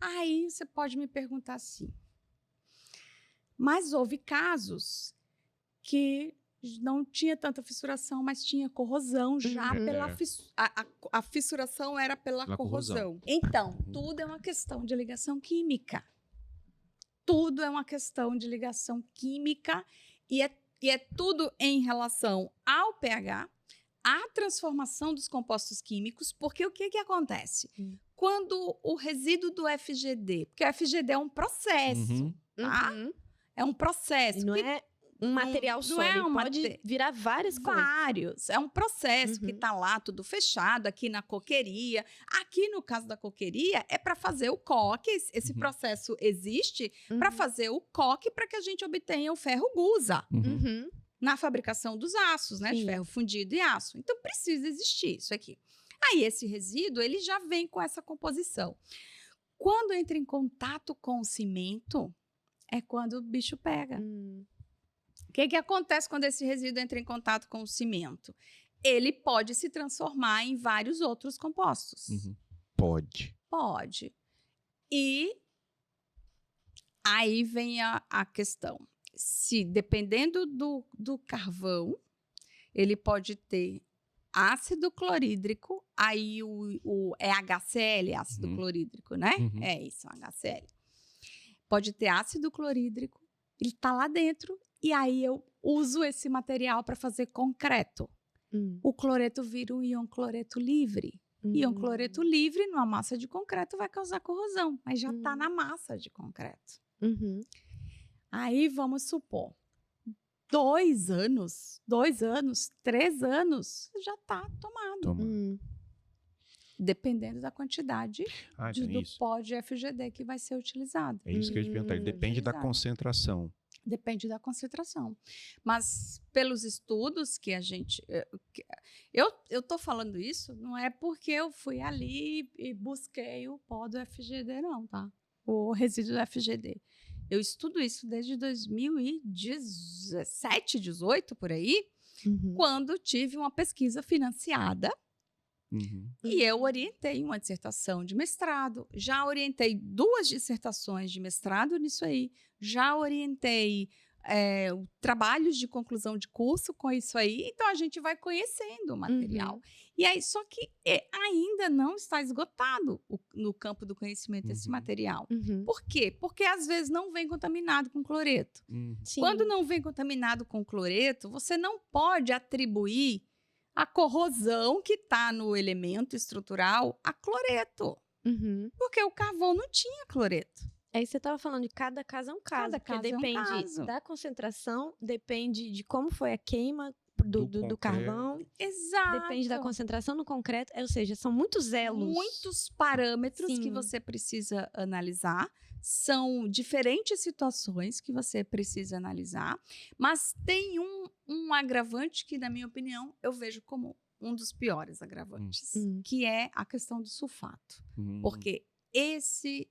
S3: Aí você pode me perguntar assim, mas houve casos que não tinha tanta fissuração, mas tinha corrosão já pela a fissuração era pela corrosão. Então, tudo é uma questão de ligação química. Tudo é uma questão de ligação química e é tudo em relação ao pH, à transformação dos compostos químicos, porque o que acontece? quando o resíduo do FGD, porque o FGD é um processo,
S1: Uhum.
S3: tá?
S2: Uhum.
S3: É um processo.
S2: E não
S3: que
S2: é um material
S3: não
S2: só,
S3: é
S2: ele
S3: um
S2: pode
S3: mate-
S2: virar várias coisas.
S3: vários. É um processo que
S2: Uhum.
S3: está lá tudo fechado, aqui na coqueria. Aqui, no caso da coqueria, é para fazer o coque. Esse
S1: Uhum.
S3: processo existe para
S2: Uhum.
S3: fazer o coque para que a gente obtenha o ferro gusa
S1: Uhum.
S2: Uhum.
S3: na fabricação dos aços, né? De
S2: Sim.
S3: ferro fundido e aço. Então, precisa existir isso aqui. Aí, esse resíduo, ele já vem com essa composição. Quando entra em contato com o cimento, é quando o bicho pega. O que acontece quando esse resíduo entra em contato com o cimento? Ele pode se transformar em vários outros compostos.
S1: Uhum. Pode.
S3: Pode. E aí vem a questão. Se, dependendo do carvão, ele pode ter ácido clorídrico, aí é HCl, ácido
S1: Uhum.
S3: clorídrico, né?
S1: Uhum.
S3: É isso, HCl. Pode ter ácido clorídrico, ele está lá dentro, e aí eu uso esse material para fazer concreto. O cloreto vira um íon cloreto livre. Íon cloreto livre, numa massa de concreto, vai causar corrosão, mas já está na massa de concreto.
S2: Uhum.
S3: Aí vamos supor, 2 anos, 3 anos, já está tomado.
S1: Toma.
S3: Dependendo da quantidade
S1: Ah,
S3: do
S1: então isso.
S3: pó de FGD que vai ser utilizado.
S1: É isso que eu ia te perguntar. Ele depende da
S3: Utilizado.
S1: concentração.
S3: Depende da concentração. Mas pelos estudos que a gente... Eu estou falando isso, não é porque eu fui ali e busquei o pó do FGD, não, tá? O resíduo do FGD. Eu estudo isso desde 2017, 18, por aí, quando tive uma pesquisa financiada.
S1: Uhum.
S3: E eu orientei uma dissertação de mestrado, já orientei 2 dissertações de mestrado nisso aí, já orientei trabalhos de conclusão de curso com isso aí, então a gente vai conhecendo o material. E aí, só que ainda não está esgotado no campo do conhecimento esse
S1: Uhum.
S3: material.
S2: Uhum.
S3: Por quê? Porque às vezes não vem contaminado com cloreto.
S1: Uhum.
S2: Sim.
S3: Quando não vem contaminado com cloreto, você não pode atribuir a corrosão que está no elemento estrutural a cloreto,
S2: Uhum.
S3: porque o carvão não tinha cloreto.
S2: Aí você estava falando de cada caso é um caso,
S3: Cada
S2: porque
S3: caso é um
S2: depende
S3: caso.
S2: da concentração, depende de como foi a queima
S1: Do
S2: do
S1: concreto.
S2: carvão,
S3: Exato.
S2: depende da concentração no concreto, ou seja, são muitos elos.
S3: Muitos parâmetros que
S2: Sim.
S3: você precisa analisar. São diferentes situações que você precisa analisar, mas tem um agravante que, na minha opinião, eu vejo como um dos piores agravantes, que é a questão do sulfato.
S1: Uhum.
S3: Porque esse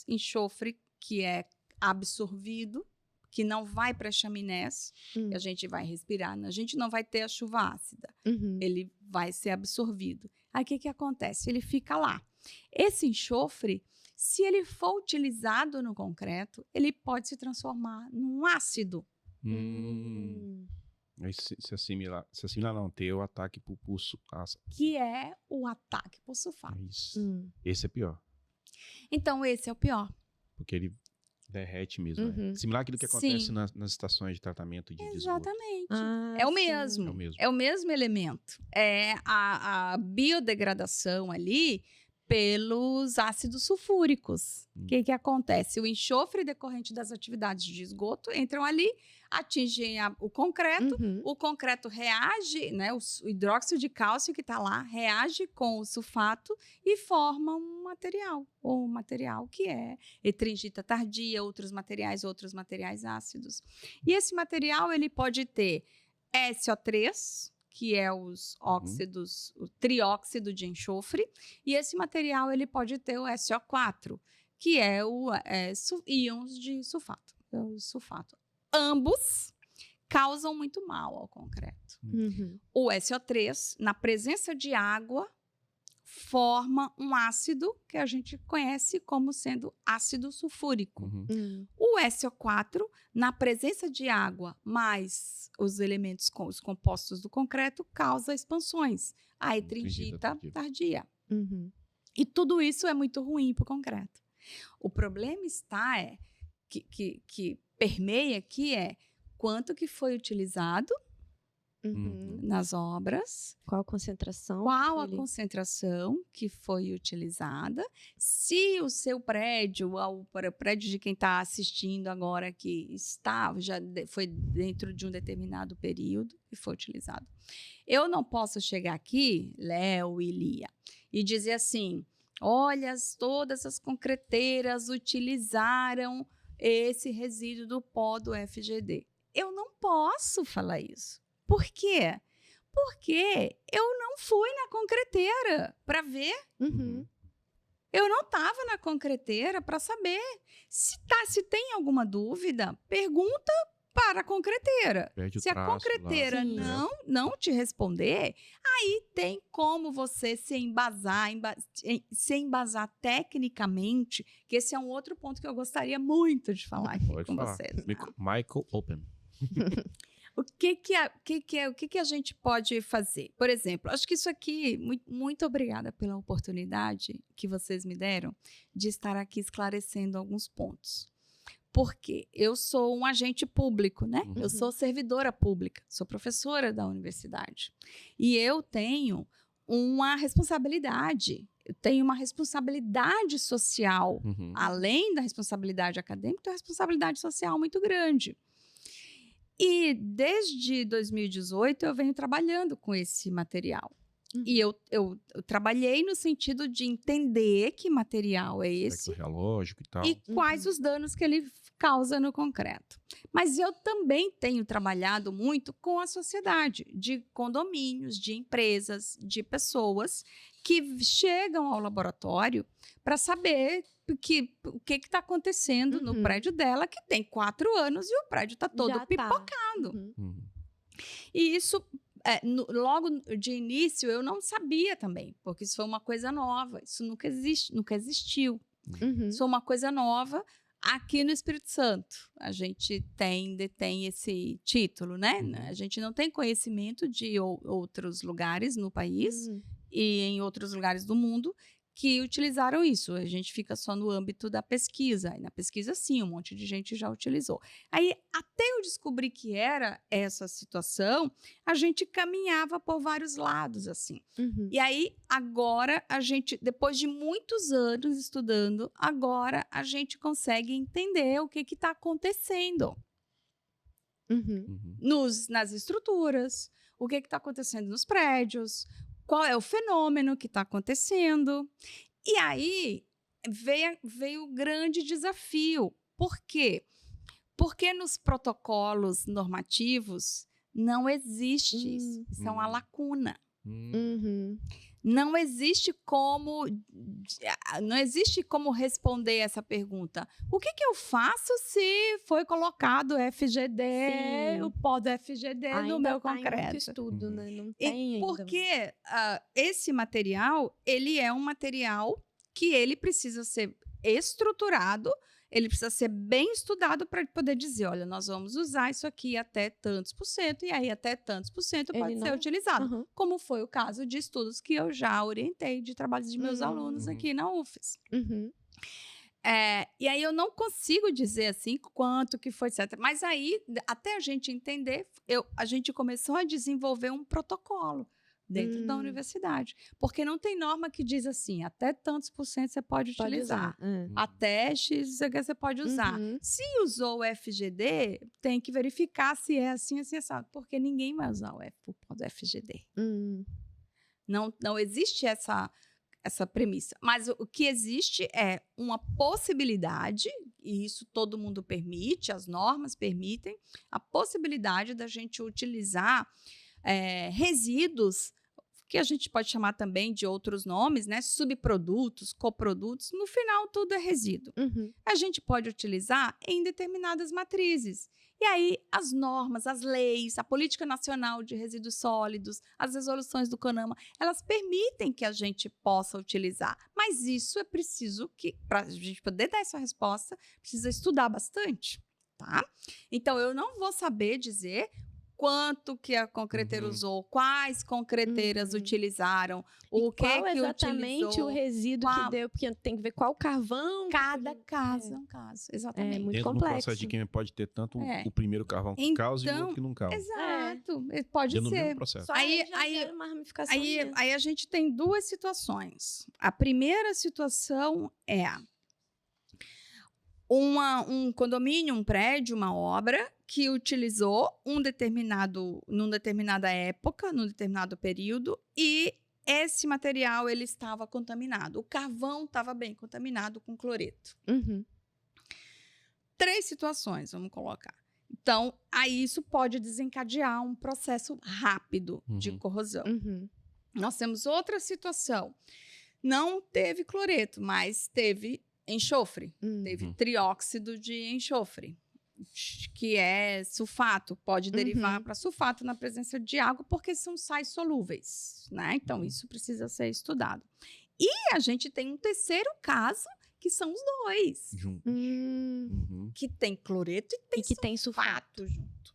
S3: enxofre que é absorvido, que não vai para as chaminés, que a gente vai respirar, a gente não vai ter a chuva ácida,
S2: Uhum.
S3: ele vai ser absorvido. Aí o que acontece? Ele fica lá. Esse enxofre, se ele for utilizado no concreto, ele pode se transformar num ácido.
S1: Aí se assimilar não, ter o ataque por pulso.
S3: Que é o ataque por sulfato.
S1: Isso. Esse é pior.
S3: Então, esse é o pior.
S1: Porque ele derrete mesmo.
S2: Uhum.
S1: Né? Similar àquilo que
S3: Sim.
S1: acontece nas estações de tratamento de esgoto.
S3: Exatamente.
S2: Ah,
S3: É o
S2: sim.
S3: mesmo.
S1: É o mesmo.
S3: É o mesmo elemento. É a biodegradação ali pelos ácidos sulfúricos. O que acontece? O enxofre decorrente das atividades de esgoto entram ali, atingem o concreto,
S2: Uhum.
S3: o concreto reage, né, o hidróxido de cálcio que está lá, reage com o sulfato e forma um material que é etringita tardia, outros materiais ácidos. E esse material ele pode ter SO3, que é os óxidos, o trióxido de enxofre, e esse material ele pode ter o SO4, que é íons de sulfato. O sulfato. Ambos causam muito mal ao concreto.
S2: Uhum.
S3: O SO3, na presença de água, forma um ácido que a gente conhece como sendo ácido sulfúrico.
S1: Uhum.
S3: O SO4, na presença de água mais os elementos, os compostos do concreto, causa expansões. A etringita tardia.
S2: Uhum.
S3: E tudo isso é muito ruim para o concreto. O problema está que permeia aqui quanto que foi utilizado nas obras.
S2: Qual a concentração?
S3: Qual a concentração que foi utilizada? Se o seu prédio, o prédio de quem está assistindo agora que já foi dentro de um determinado período que foi utilizado. Eu não posso chegar aqui, Léo e Lia, e dizer assim, olha, todas as concreteiras utilizaram esse resíduo do pó do FGD. Eu não posso falar isso. Por quê? Porque eu não fui na concreteira para ver. Eu não estava na concreteira para saber. Se tem alguma dúvida, pergunta para a concreteira. Se a concreteira não te responder, aí tem como você se embasar tecnicamente, que esse é um outro ponto que eu gostaria muito de falar aqui com vocês.
S1: Michael, open.
S3: O que a gente pode fazer? Por exemplo, acho que isso aqui, muito obrigada pela oportunidade que vocês me deram de estar aqui esclarecendo alguns pontos. Porque eu sou um agente público, né? Eu sou servidora pública, sou professora da universidade. E eu tenho uma responsabilidade. Eu tenho uma responsabilidade social. Além da responsabilidade acadêmica, eu tenho uma responsabilidade social muito grande. E desde 2018 eu venho trabalhando com esse material. E eu trabalhei no sentido de entender que material é esse.
S1: Relógico e tal.
S3: E quais os danos que ele causa no concreto. Mas eu também tenho trabalhado muito com a sociedade, de condomínios, de empresas, de pessoas que chegam ao laboratório para saber o que está acontecendo no prédio dela, que tem 4 anos e o prédio está todo pipocado. E isso, logo de início, eu não sabia também, porque isso foi uma coisa nova, isso nunca existiu. Isso foi uma coisa nova aqui no Espírito Santo. A gente detém esse título, né? A gente não tem conhecimento de outros lugares no país e em outros lugares do mundo que utilizaram isso. A gente fica só no âmbito da pesquisa. E na pesquisa, sim, um monte de gente já utilizou. Aí, até eu descobrir que era essa situação, a gente caminhava por vários lados, assim. E aí, agora, depois de muitos anos estudando, agora a gente consegue entender o que está acontecendo. Nas estruturas, o que está acontecendo nos prédios, qual é o fenômeno que está acontecendo. E aí veio o grande desafio. Por quê? Porque nos protocolos normativos não existe isso. Isso é uma lacuna. Não existe como responder essa pergunta. O que eu faço se foi colocado FGD, o pó do FGD no meu concreto?
S2: Muito estudo, né? Não tem ainda.
S3: Porque esse material, ele é um material que ele precisa ser estruturado, ele precisa ser bem estudado para poder dizer, olha, nós vamos usar isso aqui até tantos por cento, e aí até tantos por cento pode ser utilizado. Como foi o caso de estudos que eu já orientei de trabalhos de meus alunos aqui na UFES. E aí eu não consigo dizer assim quanto que foi certo, mas aí, até a gente entender, a gente começou a desenvolver um protocolo dentro da universidade. Porque não tem norma que diz assim, até tantos por cento você pode utilizar. Até X você pode usar. Se usou o FGD, tem que verificar se é assim, assado, porque ninguém vai usar o pó do FGD. Não existe essa premissa. Mas o que existe é uma possibilidade, e isso todo mundo permite, as normas permitem, a possibilidade da gente utilizar resíduos, que a gente pode chamar também de outros nomes, né? Subprodutos, coprodutos, no final tudo é resíduo. A gente pode utilizar em determinadas matrizes. E aí as normas, as leis, a Política Nacional de Resíduos Sólidos, as resoluções do CONAMA, elas permitem que a gente possa utilizar. Mas isso é preciso que, para a gente poder dar essa resposta, precisa estudar bastante, tá? Então, eu não vou saber dizer quanto que a concreteira usou, quais concreteiras utilizaram, o que
S2: qual
S3: que
S2: exatamente
S3: utilizou.
S2: o resíduo que deu, porque tem que ver qual carvão.
S3: Cada caso é um caso, exatamente.
S2: muito
S1: Dentro do
S2: complexo.
S1: processo de química pode ter tanto
S3: É.
S1: o primeiro carvão que causa e o outro que não causa.
S3: Exato, pode
S1: Dentro do mesmo
S3: ser.
S1: processo.
S2: Só
S3: Aí-
S2: já
S3: aí-
S2: gera uma ramificação
S3: Aí,
S2: imensa.
S3: aí a gente tem duas situações. A primeira situação é um condomínio, um prédio, uma obra que utilizou numa determinada época, num determinado período, e esse material ele estava contaminado. O carvão estava bem contaminado com cloreto.
S2: Uhum.
S3: 3 situações, vamos colocar. Então, aí isso pode desencadear um processo rápido de corrosão.
S2: Uhum.
S3: Nós temos outra situação. Não teve cloreto, mas teve enxofre. Teve trióxido de enxofre, que é sulfato. Pode derivar para sulfato na presença de água, porque são sais solúveis, né? Então, isso precisa ser estudado. E a gente tem um terceiro caso, que são os dois.
S1: Juntos.
S3: Que tem cloreto e
S2: que tem sulfato
S3: junto.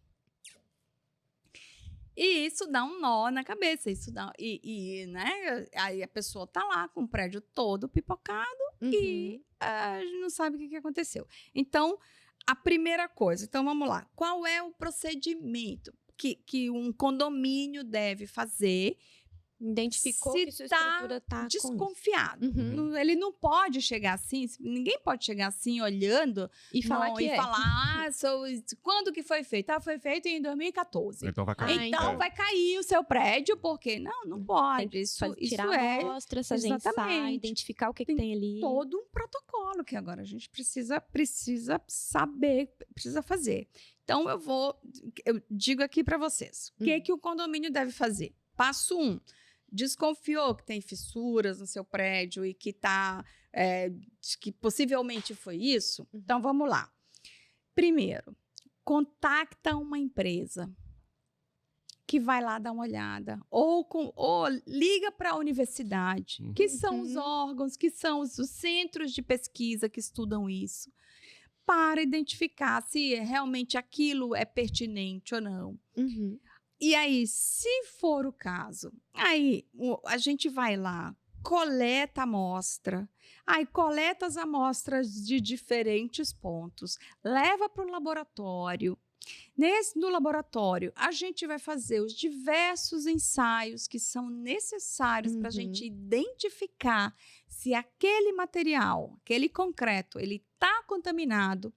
S3: E isso dá um nó na cabeça. Né? Aí a pessoa tá lá com o prédio todo pipocado e a gente não sabe o que aconteceu. Então, a primeira coisa. Então, vamos lá. Qual é o procedimento que um condomínio deve fazer?
S2: Identificou
S3: Se
S2: que sua
S3: tá
S2: estrutura está
S3: desconfiado.
S2: Uhum.
S3: Ele não pode chegar assim, ninguém pode chegar assim olhando
S2: E falar que
S3: e falar, quando que foi feito? Foi feito em 2014.
S1: Então vai cair.
S3: Então vai cair o seu prédio, porque não pode.
S2: Tem
S3: Isso
S2: tirar
S3: é
S2: amostras, fazer ensaio,
S3: exatamente.
S2: identificar o que tem ali.
S3: todo um protocolo que agora a gente precisa saber, precisa fazer. Então eu digo aqui para vocês, o que o condomínio deve fazer? Passo 1. Desconfiou que tem fissuras no seu prédio e que que possivelmente foi isso? Então, vamos lá. Primeiro, contacta uma empresa que vai lá dar uma olhada. Ou liga para a universidade, que são os órgãos, que são os centros de pesquisa que estudam isso, para identificar se realmente aquilo é pertinente ou não. E aí, se for o caso, aí a gente vai lá, coleta a amostra, aí coleta as amostras de diferentes pontos, leva para o laboratório. No laboratório, a gente vai fazer os diversos ensaios que são necessários para a gente identificar se aquele material, aquele concreto, ele está contaminado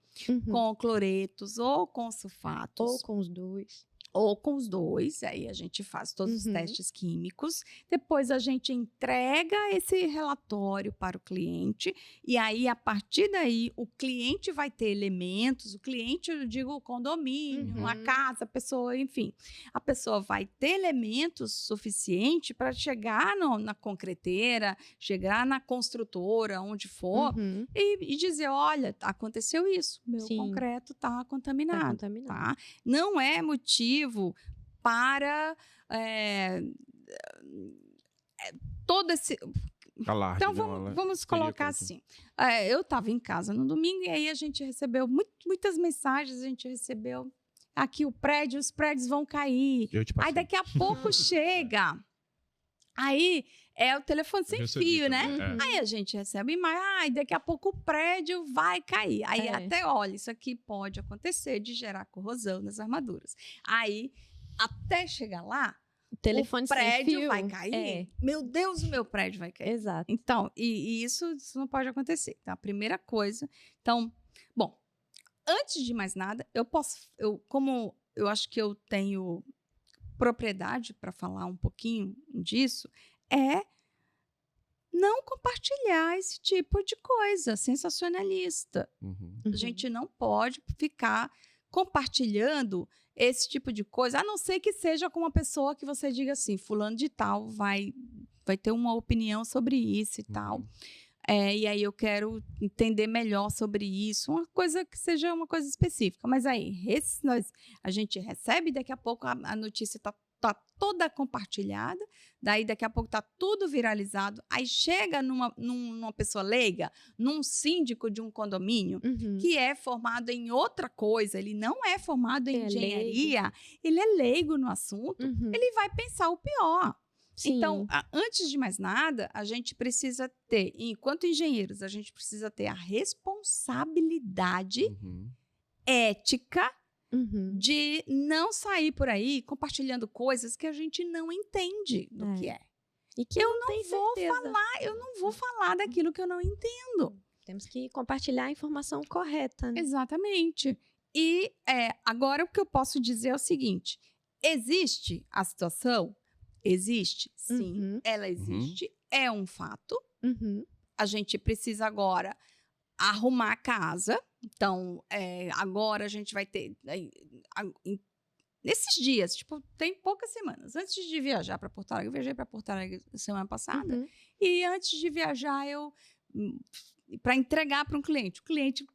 S3: com cloretos ou com sulfatos.
S2: Ou com os dois.
S3: Ou com os dois, aí a gente faz todos os testes químicos, depois a gente entrega esse relatório para o cliente, e aí, a partir daí, o cliente vai ter elementos, o cliente, eu digo, o condomínio, a casa, a pessoa, enfim, a pessoa vai ter elementos suficientes para chegar na concreteira, chegar na construtora, onde for, e dizer, olha, aconteceu isso, meu concreto está contaminado. Tá? Não é motivo para todo esse...
S1: Alarde,
S3: então, vamos colocar assim. Eu estava em casa no domingo e aí a gente recebeu muitas mensagens, a gente recebeu aqui os prédios vão cair. Aí daqui a pouco chega... Aí é o telefone sem fio, né? Aí a gente recebe mais, daqui a pouco o prédio vai cair. Aí até, olha, isso aqui pode acontecer de gerar corrosão nas armaduras. Aí, até chegar lá, o prédio vai cair. Meu Deus, o meu prédio vai cair.
S2: Exato.
S3: Então, e isso não pode acontecer. Então, a primeira coisa... Então, bom, antes de mais nada, como eu acho que eu tenho... propriedade para falar um pouquinho disso, é não compartilhar esse tipo de coisa sensacionalista. A gente não pode ficar compartilhando esse tipo de coisa, a não ser que seja com uma pessoa que você diga assim, fulano de tal vai ter uma opinião sobre isso e tal. E aí eu quero entender melhor sobre isso, uma coisa que seja uma coisa específica. Mas aí, a gente recebe, daqui a pouco a notícia está tá toda compartilhada, daí daqui a pouco tá tudo viralizado, aí chega numa pessoa leiga, num síndico de um condomínio,
S2: Uhum.
S3: que é formado em outra coisa, ele não é formado em
S2: É
S3: engenharia, ele é leigo no assunto,
S2: Uhum.
S3: ele vai pensar o pior.
S2: Sim.
S3: Então, antes de mais nada, a gente precisa ter, enquanto engenheiros, a gente precisa ter a responsabilidade
S1: Uhum.
S3: ética
S2: Uhum.
S3: de não sair por aí compartilhando coisas que a gente não entende do
S2: É.
S3: que é.
S2: E que
S3: Eu
S2: não tem
S3: vou
S2: certeza.
S3: Eu não vou falar daquilo que eu não entendo.
S2: Temos que compartilhar a informação correta, né?
S3: Exatamente. E agora o que eu posso dizer é o seguinte: existe a situação? Existe, sim.
S2: Uhum.
S3: Ela existe, é um fato.
S2: Uhum.
S3: A gente precisa agora arrumar a casa. Então, agora a gente vai ter... nesses dias, tipo, tem poucas semanas. Antes de viajar para Porto Alegre, eu viajei para Porto Alegre semana passada.
S2: Uhum.
S3: E antes de viajar, para entregar para um cliente. O cliente,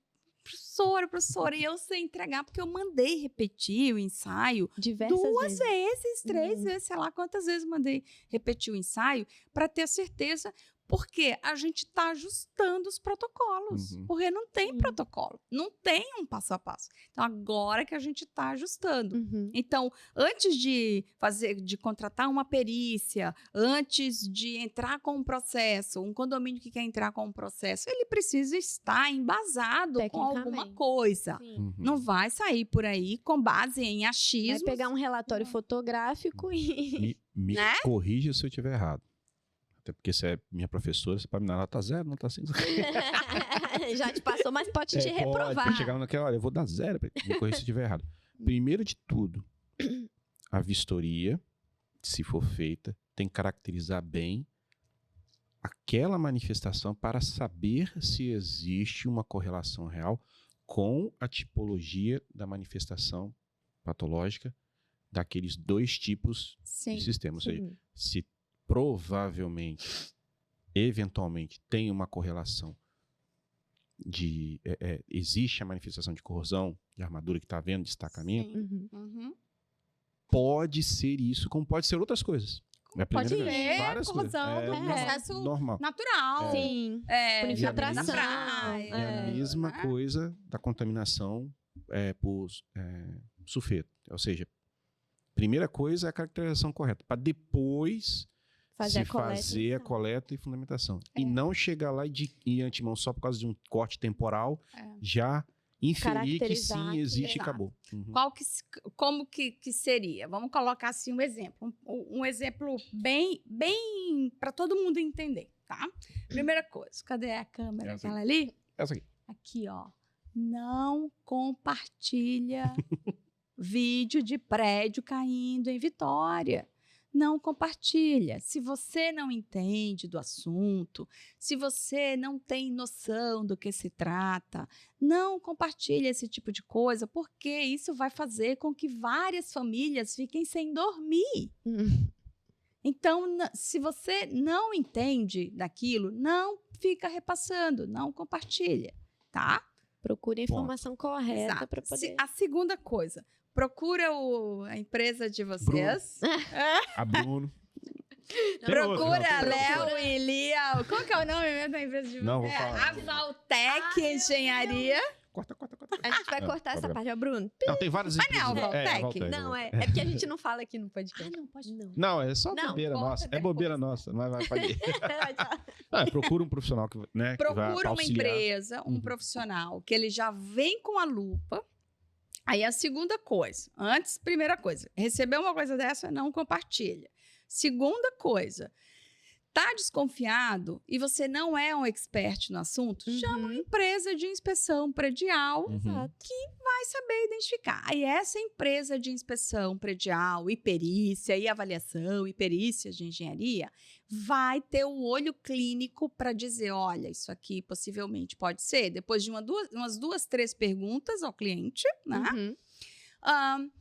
S3: professora, e eu sei entregar porque eu mandei repetir o ensaio
S2: Diversas
S3: 2
S2: vezes.
S3: vezes, 3 vezes, sei lá quantas vezes mandei repetir o ensaio para ter certeza, porque a gente está ajustando os protocolos,
S1: Uhum.
S3: porque não tem
S2: Sim.
S3: protocolo, não tem um passo a passo. Então, agora que a gente está ajustando.
S2: Uhum.
S3: Então, antes de contratar uma perícia, antes de entrar com um processo, um condomínio que quer entrar com um processo, ele precisa estar embasado com alguma
S2: Tecnicamente.
S3: coisa.
S2: Sim.
S1: Uhum.
S3: Não vai sair por aí com base em
S2: Vai
S3: achismos.
S2: pegar um relatório fotográfico e...
S1: Me
S3: Né?
S1: corrija se eu estiver errado. Até porque você é minha professora, você pode me dar nota 0, nota 5.
S2: Já te passou, mas pode te reprovar.
S1: Pode chegar naquela hora, eu vou dar 0, me corrija se eu estiver errado. Primeiro de tudo, a vistoria, se for feita, tem que caracterizar bem aquela manifestação para saber se existe uma correlação real com a tipologia da manifestação patológica daqueles 2 tipos
S3: Sim.
S1: de sistema. Ou seja,
S2: Sim.
S1: se provavelmente, eventualmente, tem uma correlação de... existe a manifestação de corrosão, de armadura que está havendo, destacamento,
S3: Sim.
S2: Uhum.
S3: Uhum.
S1: pode ser isso, como pode ser outras coisas. É a
S3: Pode
S1: primeira vez.
S3: ser
S1: Várias coisas.
S3: corrosão do processo
S1: normal.
S3: natural.
S2: Sim.
S3: de
S2: Por infiltração.
S3: da praia.
S1: E a mesma
S3: né?
S1: coisa da contaminação por sulfeto. Ou seja, primeira coisa é a caracterização correta, para depois
S2: Fazer
S1: se
S2: a coleta.
S1: fazer a coleta e fundamentação. E não chegar lá e ir antemão só por causa de um corte temporal, já inferir que
S2: Caracterizar
S1: sim,
S2: que-
S1: existe e
S3: Exato.
S1: acabou. Uhum.
S3: Como que seria? Vamos colocar assim um exemplo. Um exemplo bem para todo mundo entender, tá? Primeira coisa, cadê a câmera?
S1: Essa
S3: Aquela ali?
S1: Essa aqui.
S3: Aqui, ó. Não compartilha vídeo de prédio caindo em Vitória. Não compartilha. Se você não entende do assunto, se você não tem noção do que se trata, não compartilha esse tipo de coisa, porque isso vai fazer com que várias famílias fiquem sem dormir.
S2: Uhum.
S3: Então, se você não entende daquilo, não fica repassando, não compartilha, tá?
S2: Procure a informação correta
S3: Exato.
S2: para poder...
S3: A segunda coisa, procura a empresa de vocês.
S1: A Bruno. Tem
S3: Procura
S1: outra, não, tem outra.
S3: Léo e Lia. Qual que é o nome mesmo da empresa de vocês?
S1: Não, vou falar.
S3: A Valtec Engenharia.
S1: Corta.
S2: A gente vai
S1: Não,
S2: cortar essa
S1: pode
S2: parte, ó, Bruno.
S1: Não, tem várias
S3: Mas não,
S1: empresas.
S3: Valtec.
S1: Valtec,
S2: Não,
S1: Valtec.
S2: é porque a gente não fala aqui no podcast.
S3: Não, pode não.
S1: Não, é só
S2: Não,
S1: bobeira
S3: corta
S1: nossa. É
S3: depois.
S1: bobeira nossa, mas vai fazer. Procura um profissional que, né, que vai
S3: Procura uma
S1: auxiliar.
S3: empresa, um
S1: Uhum.
S3: profissional, que ele já vem com a lupa. Aí a segunda coisa, primeira coisa, receber uma coisa dessa, não compartilha. Segunda coisa, tá desconfiado e você não é um expert no assunto, chama uma empresa de inspeção predial
S1: Uhum.
S2: Exato.
S3: vai saber identificar. Aí essa empresa de inspeção predial e perícia e avaliação e perícias de engenharia vai ter o olho clínico para dizer, olha, isso aqui possivelmente pode ser. Depois de umas 2, 3 perguntas ao cliente, né?
S2: Uhum.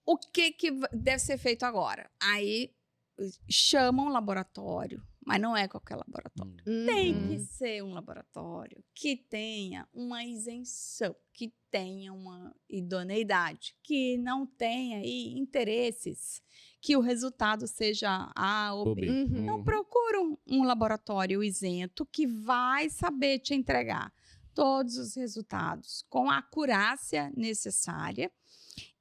S3: O que deve ser feito agora? Aí chama um laboratório, mas não é qualquer laboratório. Tem
S2: Uhum.
S3: que ser um laboratório que tenha uma isenção, que tenha uma idoneidade, que não tenha aí interesses, que o resultado seja A ou B.
S2: Uhum.
S3: Então, procura um laboratório isento que vai saber te entregar todos os resultados com a acurácia necessária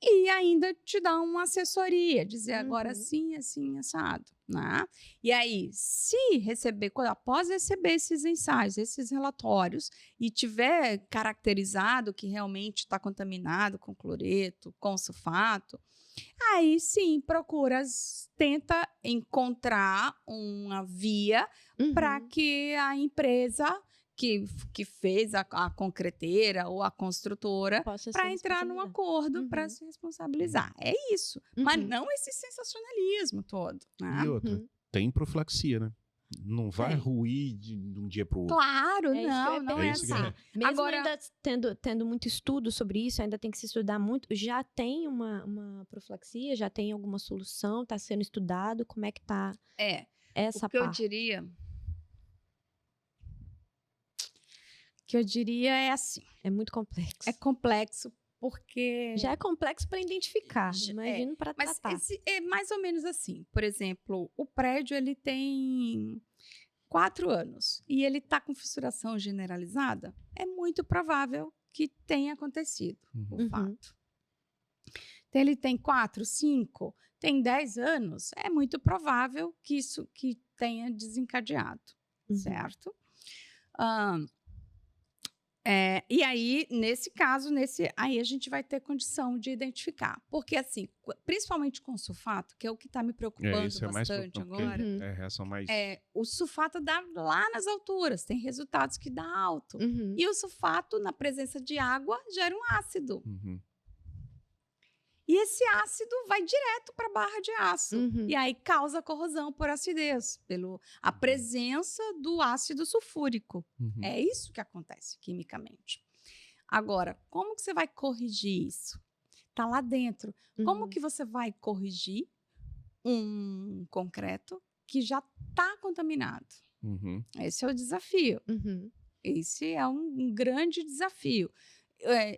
S3: e ainda te dar uma assessoria, dizer agora sim, assim, assado, né? E aí, após receber esses ensaios, esses relatórios, e tiver caracterizado que realmente está contaminado com cloreto, com sulfato, aí sim, tenta encontrar uma via para que a empresa que fez a concreteira ou a construtora para entrar num acordo para se responsabilizar. É isso. Mas não esse sensacionalismo todo. Né?
S1: E outra, tem profilaxia, né? Não vai ruir de um dia para o outro.
S3: Claro, não é
S1: isso que
S3: assim.
S2: Mesmo
S3: Agora,
S2: ainda tendo muito estudo sobre isso, ainda tem que se estudar muito. Já tem uma profilaxia? Já tem alguma solução? Está sendo estudado? Como é que está essa
S3: o que
S2: parte?
S3: eu diria é assim.
S2: É muito complexo.
S3: É complexo porque...
S2: Já é complexo para identificar, imagino para tratar.
S3: Mas é mais ou menos assim. Por exemplo, o prédio ele tem 4 anos e ele está com fissuração generalizada. É muito provável que tenha acontecido o fato. Então, ele tem 4, 5, tem 10 anos. É muito provável que isso que tenha desencadeado, certo? E aí, nesse caso, aí a gente vai ter condição de identificar. Porque, assim, principalmente com o sulfato, que é o que está me preocupando bastante agora, o sulfato dá lá nas alturas, tem resultados que dá alto. E o sulfato, na presença de água, gera um ácido. E esse ácido vai direto para a barra de aço. E aí causa corrosão por acidez, a presença do ácido sulfúrico. É isso que acontece quimicamente. Agora, como que você vai corrigir isso? Está lá dentro. Como que você vai corrigir um concreto que já está contaminado? Esse é o desafio. Esse é um grande desafio.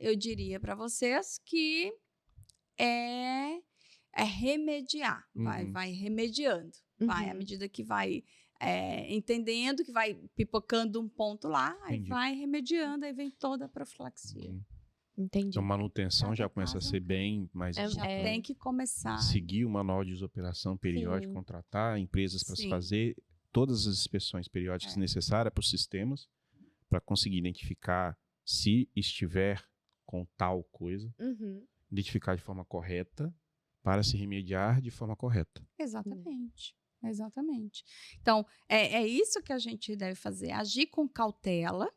S3: Eu diria para vocês que é remediar, vai remediando, vai à medida que vai entendendo, que vai pipocando um ponto lá, aí vai remediando, aí vem toda a profilaxia.
S2: Entendi.
S1: Então, manutenção já começa a ser bem mais
S3: já tem que começar.
S1: Seguir o manual de operação periódico, contratar empresas para se fazer todas as inspeções periódicas necessárias para os sistemas, para conseguir identificar se estiver com tal coisa. Identificar de forma correta para se remediar de forma correta.
S3: Exatamente. Então, é isso que a gente deve fazer. Agir com cautela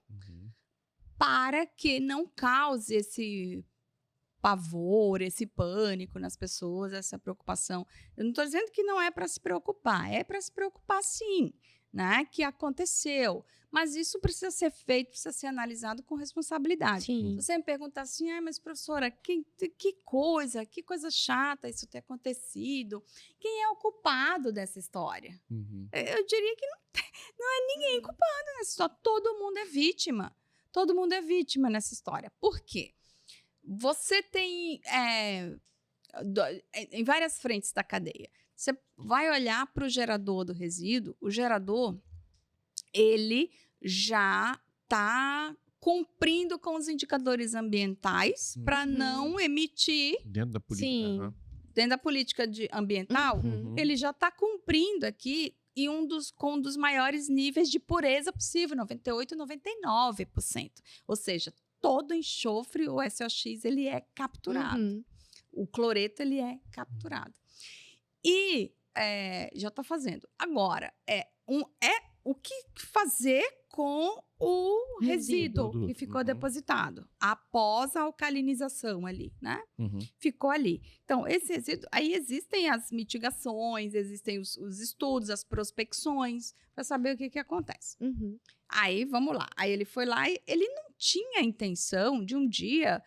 S3: para que não cause esse pavor, esse pânico nas pessoas, essa preocupação. Eu não estou dizendo que não é para se preocupar. É para se preocupar, sim, né? Que aconteceu. Mas isso precisa ser feito, precisa ser analisado com responsabilidade. Se você me perguntar assim, mas professora, que coisa chata isso ter acontecido. Quem é o culpado dessa história? Eu diria que não é ninguém culpado nessa história. Todo mundo é vítima. Todo mundo é vítima nessa história. Por quê? Você tem em várias frentes da cadeia. Você vai olhar para o gerador do resíduo, o gerador, ele já está cumprindo com os indicadores ambientais para não emitir...
S1: Dentro da política.
S3: Dentro da política ambiental, ele já está cumprindo aqui e com um dos maiores níveis de pureza possível, 98%, 99%. Ou seja, todo enxofre, o SOX, ele é capturado. O cloreto, ele é capturado. E já está fazendo. Agora, o que fazer com o resíduo que ficou depositado após a alcalinização ali, né? Ficou ali. Então, esse resíduo... Aí existem as mitigações, existem os estudos, as prospecções, para saber o que acontece. Aí, vamos lá. Aí ele foi lá e ele não tinha a intenção de um dia...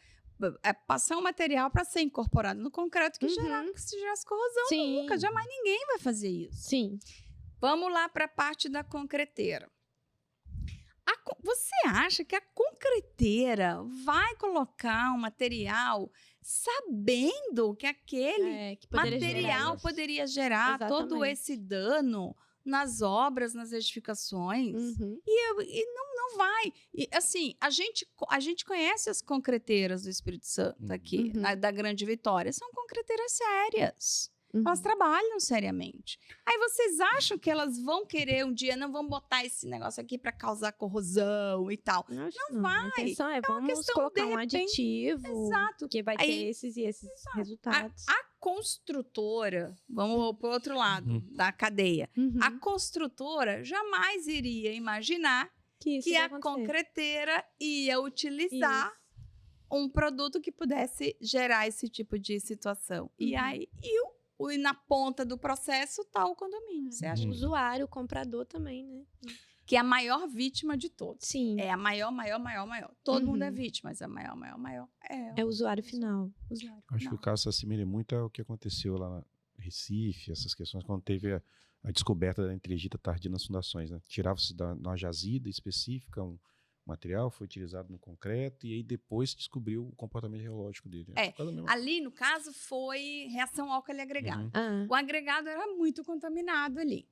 S3: passar um material para ser incorporado no concreto que gerasse corrosão. Nunca, jamais ninguém vai fazer isso. Vamos lá para a parte da concreteira. Você acha que a concreteira vai colocar um material sabendo que aquele
S2: Que poderia
S3: material
S2: gerar
S3: poderia gerar todo
S2: Exatamente.
S3: esse dano nas obras, nas edificações?
S2: Uhum.
S3: E não vai. E, assim, a gente conhece as concreteiras do Espírito Santo aqui,
S2: Uhum.
S3: da Grande Vitória. São concreteiras sérias. Elas
S2: Uhum.
S3: trabalham seriamente. Aí vocês acham que elas vão querer um dia, não vão botar esse negócio aqui para causar corrosão e tal?
S2: Não vai. A intenção é, vamos
S3: questão,
S2: colocar
S3: de
S2: um
S3: repente-
S2: aditivo
S3: Exato.
S2: que vai
S3: Aí-
S2: ter esses e esses resultados.
S3: A construtora, vamos para o outro lado da cadeia.
S2: Uhum.
S3: A construtora jamais iria imaginar
S2: Que isso
S3: que
S2: vai
S3: a
S2: acontecer.
S3: concreteira ia utilizar um produto que pudesse gerar esse tipo de situação. E
S2: Uhum.
S3: aí, e na ponta do processo está o condomínio. Você acha
S2: O usuário, o comprador também, né?
S3: que é a maior vítima de todos?
S2: Sim.
S3: É a maior. Todo mundo é
S2: Uhum.
S3: vítima, mas a maior
S2: É o usuário final.
S3: usuário.
S1: Acho que o caso se assemelha muito ao que aconteceu lá em Recife, essas questões, quando teve a descoberta da entregita tardia nas fundações. Né? Tirava-se de uma jazida específica um material, foi utilizado no concreto, e aí depois se descobriu o comportamento geológico dele.
S3: É,
S1: Por causa mesmo.
S3: Ali, no caso, foi reação álcali agregado.
S1: Uhum.
S2: Ah,
S3: O agregado era muito contaminado ali.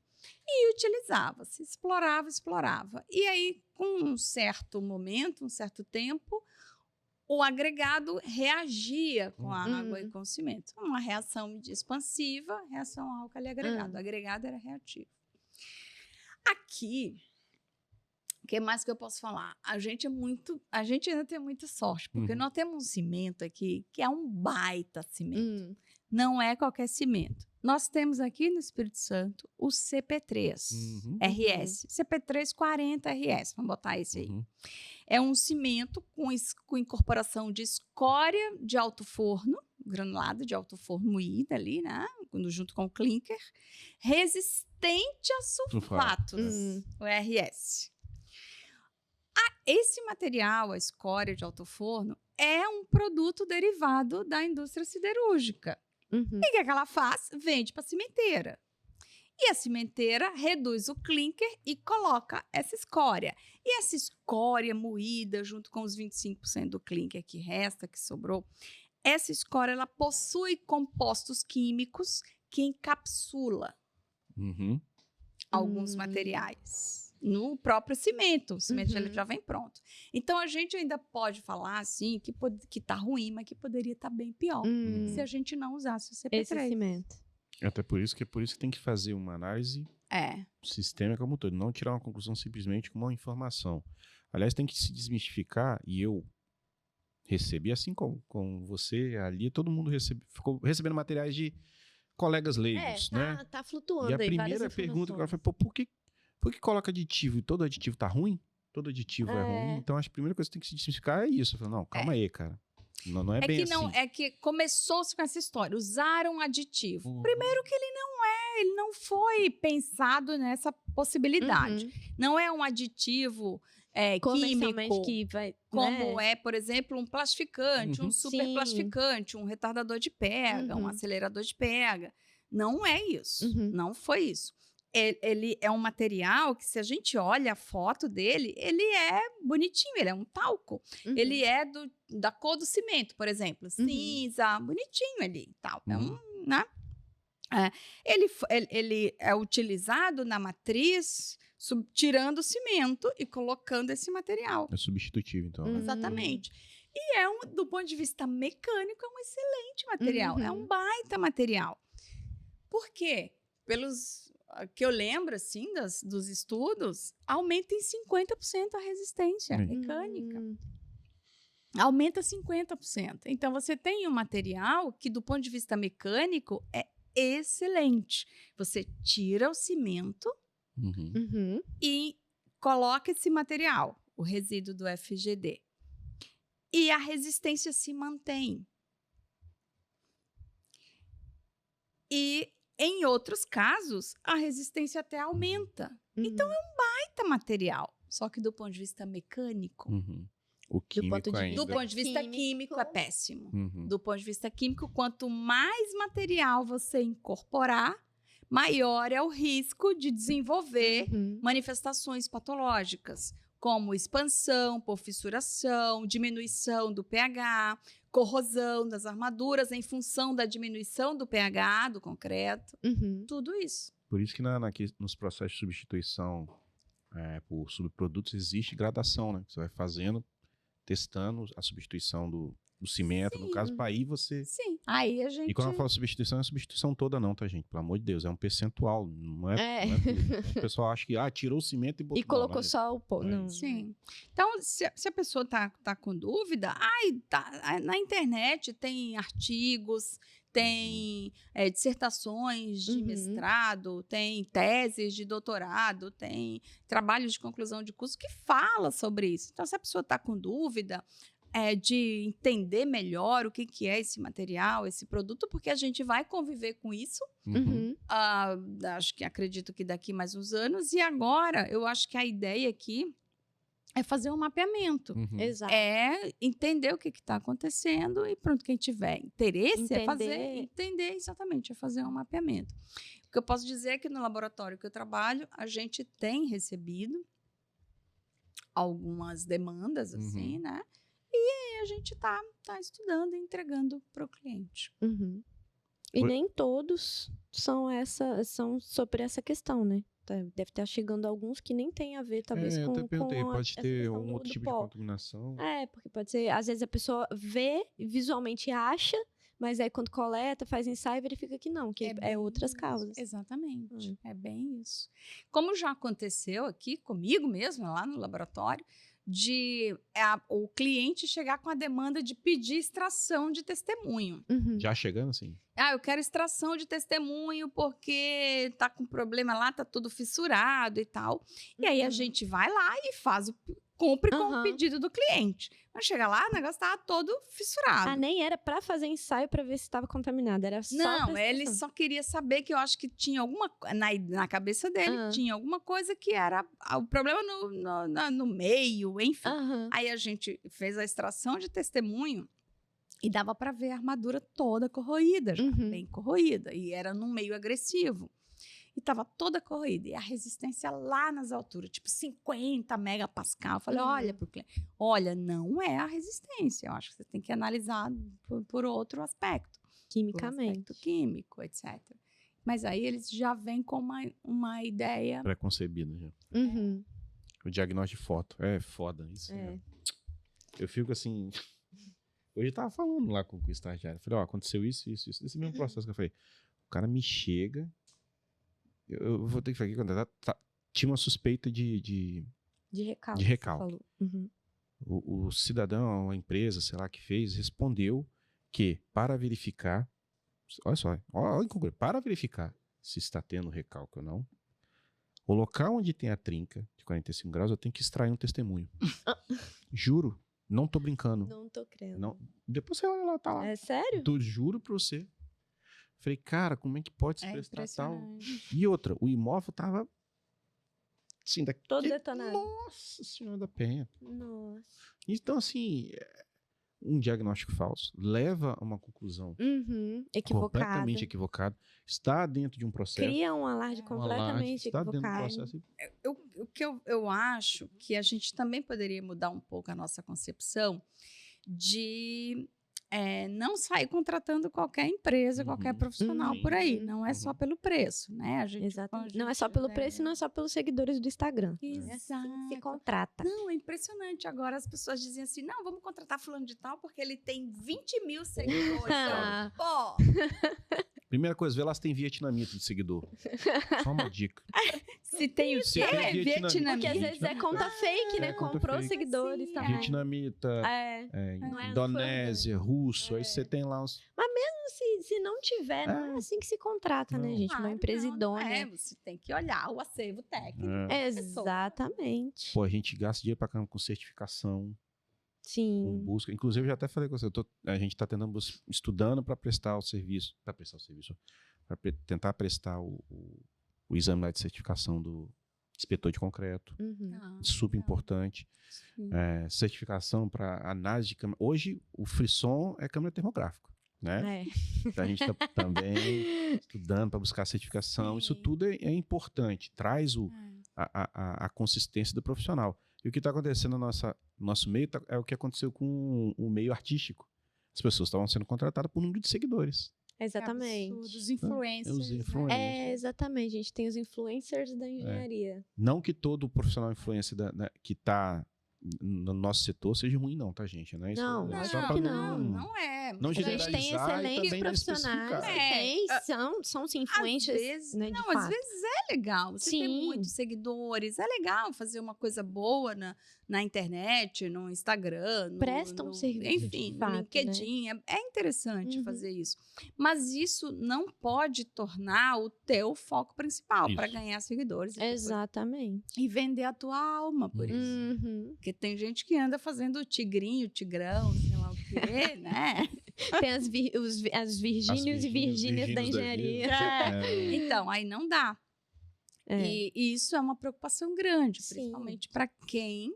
S3: E utilizava-se, explorava. E aí, com um certo momento, um certo tempo, o agregado reagia com a água e com o cimento. Uma reação expansiva, reação álcali agregado. O agregado era reativo. Aqui, o que mais que eu posso falar? A gente ainda tem muita sorte, porque
S1: Uhum.
S3: nós temos um cimento aqui que é um baita cimento.
S2: hum.
S3: Não é qualquer cimento. Nós temos aqui no Espírito Santo o CP3
S1: Uhum.
S3: RS. CP3 40 RS, vamos botar esse aí.
S1: Uhum.
S3: É um cimento com incorporação de escória de alto forno, granulado de alto forno moída ali, né? Junto com o clinker, resistente a sulfatos,
S2: Hum.
S3: o RS. Esse material, a escória de alto forno, é um produto derivado da indústria siderúrgica.
S2: Uhum.
S3: E o que é que ela faz? Vende para a cimenteira. E a cimenteira reduz o clinker e coloca essa escória. E essa escória moída, junto com os 25% do clinker que resta, que sobrou, essa escória ela possui compostos químicos que encapsula
S1: Uhum.
S3: alguns materiais no próprio cimento. O cimento ele
S2: Uhum.
S3: já vem pronto. Então, a gente ainda pode falar assim que tá ruim, mas que poderia estar bem pior se a gente não usasse o CP3.
S2: Esse cimento.
S1: Até por isso que tem que fazer uma análise
S3: É.
S1: sistêmica como um todo, não tirar uma conclusão simplesmente com uma informação. Aliás, tem que se desmistificar, e eu recebi, assim como você ali, todo mundo ficou recebendo materiais de colegas leigos, né?
S2: Tá flutuando
S1: E a
S2: aí várias
S1: primeira pergunta que ela
S2: informações.
S1: foi, pô, por que coloca aditivo? E todo aditivo tá ruim? Todo aditivo é ruim? Então, acho que a primeira coisa que tem que se desmistificar é isso. Eu falei, não, calma aí, cara. Não é bem
S3: que não,
S1: assim.
S3: é que começou-se com essa história, usaram aditivo.
S1: Uhum.
S3: Primeiro que ele não foi pensado nessa possibilidade.
S2: Uhum.
S3: Não é um aditivo
S2: Comercialmente
S3: químico,
S2: que vai.
S3: como
S2: né?
S3: é, por exemplo, um plastificante,
S1: Uhum.
S3: um superplastificante, um retardador de pega, um
S2: Uhum.
S3: acelerador de pega. Não é isso.
S2: Uhum.
S3: Não foi isso. Ele é um material que, se a gente olha a foto dele, ele é bonitinho, ele é um talco.
S2: Uhum.
S3: Ele é da cor do cimento, por exemplo.
S2: Uhum.
S3: Cinza, bonitinho ali e tal. É
S1: Uhum.
S3: um, né? Ele é utilizado na matriz, tirando o cimento e colocando esse material.
S1: É substitutivo, então. né?
S3: Exatamente. E do ponto de vista mecânico, é um excelente material. É um
S2: Uhum.
S3: baita material. Por quê? Pelos que eu lembro, assim, dos estudos, aumenta em 50% a resistência mecânica. Aumenta 50%. Então, você tem um material que, do ponto de vista mecânico, é excelente. Você tira o cimento
S1: Uhum.
S2: Uhum.
S3: e coloca esse material, o resíduo do FGD. E a resistência se mantém. E, em outros casos, a resistência até aumenta. Então, é um baita material. Só que, do ponto de vista mecânico,
S1: Uhum. O químico
S2: ponto de
S1: ainda.
S3: do ponto de vista
S2: Químico.
S3: químico, é péssimo.
S1: Uhum.
S3: Do ponto de vista químico, quanto mais material você incorporar, maior é o risco de desenvolver
S2: Uhum.
S3: manifestações patológicas, como expansão, por fissuração, diminuição do pH, corrosão das armaduras em função da diminuição do pH do concreto, tudo isso.
S1: Por isso que nos processos de substituição por subprodutos existe gradação, né? Você vai fazendo, testando a substituição do cimento, no caso, para aí você...
S3: Sim, aí a gente...
S1: E quando eu falo substituição, não é a substituição toda não, tá, gente? Pelo amor de Deus, é um percentual, não é tudo. O pessoal acha que, tirou o cimento e botou...
S2: E colocou só o pó. Não.
S3: Sim. Então, se a pessoa tá com dúvida, na internet tem artigos, tem dissertações de mestrado, tem teses de doutorado, tem trabalhos de conclusão de curso que fala sobre isso. Então, se a pessoa está com dúvida de entender melhor o que é esse material, esse produto, porque a gente vai conviver com isso, acredito que daqui mais uns anos, e agora eu acho que a ideia aqui é fazer um mapeamento.
S2: Exato.
S3: É entender o que está acontecendo e pronto, quem tiver interesse entender exatamente, é fazer um mapeamento. O que eu posso dizer é que no laboratório que eu trabalho, a gente tem recebido algumas demandas, assim, né? E a gente tá estudando e entregando para o cliente.
S2: E nem todos são sobre essa questão, né? Deve estar chegando alguns que nem tem a ver, talvez, com...
S1: Eu até perguntei, pode
S2: essa
S1: ter
S2: questão
S1: algum outro tipo de contaminação?
S2: Porque pode ser... Às vezes a pessoa vê, visualmente acha, mas aí quando coleta, faz ensaio, verifica que não, que é outras causas.
S3: Exatamente, é bem isso. Como já aconteceu aqui comigo mesmo, lá no laboratório, de o cliente chegar com a demanda de pedir extração de testemunho.
S1: Já chegando assim?
S3: Eu quero extração de testemunho porque tá com problema lá, tá tudo fissurado e tal. E aí a gente vai lá e cumpre com o pedido do cliente. Mas chega lá, o negócio tava todo fissurado.
S2: Nem era para fazer ensaio para ver se estava contaminado, era só...
S3: Não, ele só queria saber que eu acho que tinha alguma... Na cabeça dele, tinha alguma coisa que era o problema no meio, enfim. Aí a gente fez a extração de testemunho e dava para ver a armadura toda corroída, já, bem corroída. E era num meio agressivo. E estava toda corroída. E a resistência lá nas alturas, tipo 50 megapascal. Eu falei, olha para o cliente, não é a resistência. Eu acho que você tem que analisar por outro aspecto.
S2: Quimicamente.
S3: Por aspecto químico, etc. Mas aí eles já vêm com uma ideia...
S1: Preconcebida já. O diagnóstico de foto. É foda isso. Eu fico assim... Hoje eu tava falando lá com o estagiário. Eu falei, aconteceu isso. Esse mesmo processo que eu falei. O cara me chega... Eu vou ter que falar aqui, tinha uma suspeita de recalque. O cidadão, a empresa, sei lá, que fez, respondeu que para verificar, olha só, para verificar se está tendo recalque ou não, o local onde tem a trinca de 45 graus, eu tenho que extrair um testemunho. Juro, não tô brincando.
S2: Não tô crendo.
S1: Não. Depois você olha lá, tá lá.
S2: É sério?
S1: Juro pra você. Falei, cara, como é que pode se prestar tal? E outra, o imóvel tava assim,
S2: todo detonado.
S1: Nossa Senhora da Penha.
S2: Nossa.
S1: Então, assim, um diagnóstico falso leva a uma conclusão completamente equivocada. Está dentro de um processo.
S2: Cria um alarde completamente
S1: está
S2: equivocado.
S1: Dentro do processo.
S3: O que eu acho que a gente também poderia mudar um pouco a nossa concepção de... não sair contratando qualquer empresa, qualquer profissional por aí. Não é só pelo preço, né?
S2: Exatamente. Não é só pelo preço e não é só pelos seguidores do Instagram.
S3: Exato.
S2: É assim que se contrata.
S3: Não, é impressionante. Agora as pessoas dizem assim, não, vamos contratar fulano de tal porque ele tem 20 mil seguidores. Pô!
S1: Primeira coisa, vê lá se tem vietnamita de seguidor. Só uma dica.
S3: Se tem o quê? Vietnamita.
S2: Porque às vezes é conta fake, né? Comprou
S1: fake.
S2: Seguidores
S3: Sim,
S2: também.
S1: Vietnamita, Indonésia, russo. Aí você tem lá uns...
S2: Mas mesmo se não tiver, não é assim que se contrata, né, gente? Uma empresa idônea.
S3: Você tem que olhar o acervo técnico.
S2: Exatamente.
S1: Pô, a gente gasta dinheiro pra caramba com certificação.
S2: Sim.
S1: Com busca. Inclusive, eu já até falei com você, a gente está estudando para prestar o serviço, para tentar prestar o exame lá de certificação do inspetor de concreto. Super importante. Certificação para análise de câmera. Hoje, o frisson é câmera termográfica, né? Então, a gente está também estudando para buscar certificação. Isso tudo é importante, traz a consistência do profissional. E o que está acontecendo no nosso meio é o que aconteceu com o meio artístico. As pessoas estavam sendo contratadas por número de seguidores.
S2: Exatamente.
S3: Os influencers.
S1: Os
S3: né?
S1: influencers.
S2: Exatamente. A gente tem os influencers da engenharia.
S1: Não que todo profissional influencer que está no nosso setor seja ruim, não, tá, gente? Né? Isso
S2: Não,
S1: é
S2: acho
S1: só
S2: que
S1: pra
S3: Não é.
S1: Não
S2: A gente tem
S1: generalizar e
S2: excelentes
S1: também
S2: profissionais.
S1: especificar.
S2: São sim influencers.
S3: Às vezes,
S2: né, de
S3: às
S2: fato.
S3: vezes é legal. Você tem
S2: Sim.
S3: muitos seguidores. É legal fazer uma coisa boa na internet, no Instagram.
S2: Prestam serviço,
S3: Enfim,
S2: de
S3: no
S2: fato,
S3: LinkedIn. É interessante
S2: Uhum.
S3: fazer isso. Mas isso não pode tornar o teu foco principal para
S1: Isso.
S3: ganhar seguidores.
S2: Exatamente.
S3: E vender a tua alma por isso.
S2: Uhum.
S3: Porque tem gente que anda fazendo tigrinho, tigrão, sei lá o quê, né?
S2: Tem as Virgínios e Virgínias da engenharia.
S3: Então, aí não dá.
S2: É.
S3: E isso é uma preocupação grande,
S2: Sim.
S3: principalmente para quem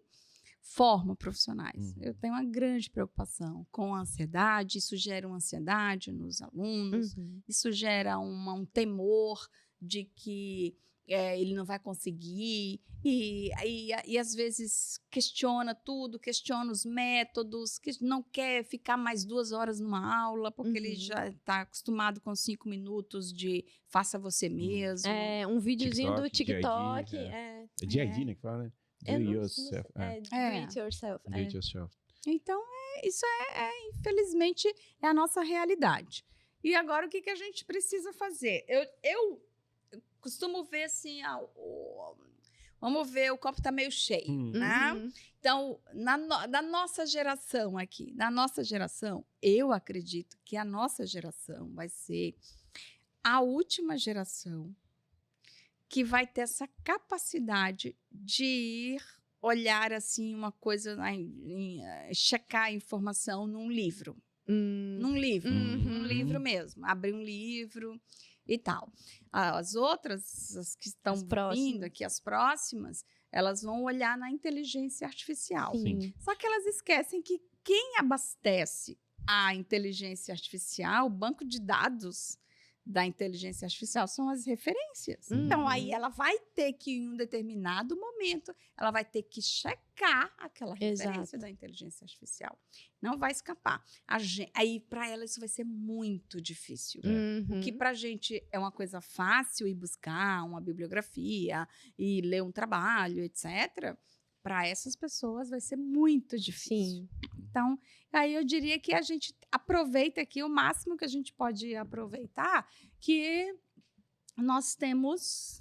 S3: forma profissionais.
S1: Uhum.
S3: Eu tenho uma grande preocupação com a ansiedade, isso gera uma ansiedade nos alunos,
S2: Uhum.
S3: isso gera um temor de que ele não vai conseguir, e às vezes questiona tudo, questiona os métodos, que não quer ficar mais 2 horas numa aula, porque ele
S2: Uhum.
S3: já está acostumado com 5 minutos de faça você mesmo.
S2: É, um videozinho do
S1: TikTok,
S2: TikTok.
S1: dia a dia,
S2: É.
S1: É dia a dia, né, que fala, né? Do
S2: Eu não-
S1: yourself.
S2: É, do
S3: É.
S2: it yourself.
S1: Do it yourself.
S3: Então, isso infelizmente, é a nossa realidade. E agora, o que a gente precisa fazer? Eu costumo ver assim, vamos ver, o copo está meio cheio, né?
S2: Uhum.
S3: Então, da nossa geração aqui, eu acredito que a nossa geração vai ser a última geração que vai ter essa capacidade de ir olhar assim uma coisa, checar a informação num livro. Num livro,
S2: Uhum.
S3: num livro mesmo. Abrir um livro e tal. As outras, as que estão
S2: As próximas.
S3: vindo aqui, as próximas, elas vão olhar na inteligência artificial.
S2: Sim.
S3: Só que elas esquecem que quem abastece a inteligência artificial, o banco de dados da inteligência artificial são as referências.
S2: Uhum.
S3: Então, aí ela vai ter que, em um determinado momento, ela vai ter que checar aquela referência
S2: Exato.
S3: da inteligência artificial. Não vai escapar. Aí, para ela, isso vai ser muito difícil.
S2: Uhum.
S3: O que para a gente é uma coisa fácil ir buscar uma bibliografia e ler um trabalho, etc., para essas pessoas vai ser muito difícil.
S2: Sim.
S3: Então, aí eu diria que a gente aproveita aqui o máximo que a gente pode aproveitar, que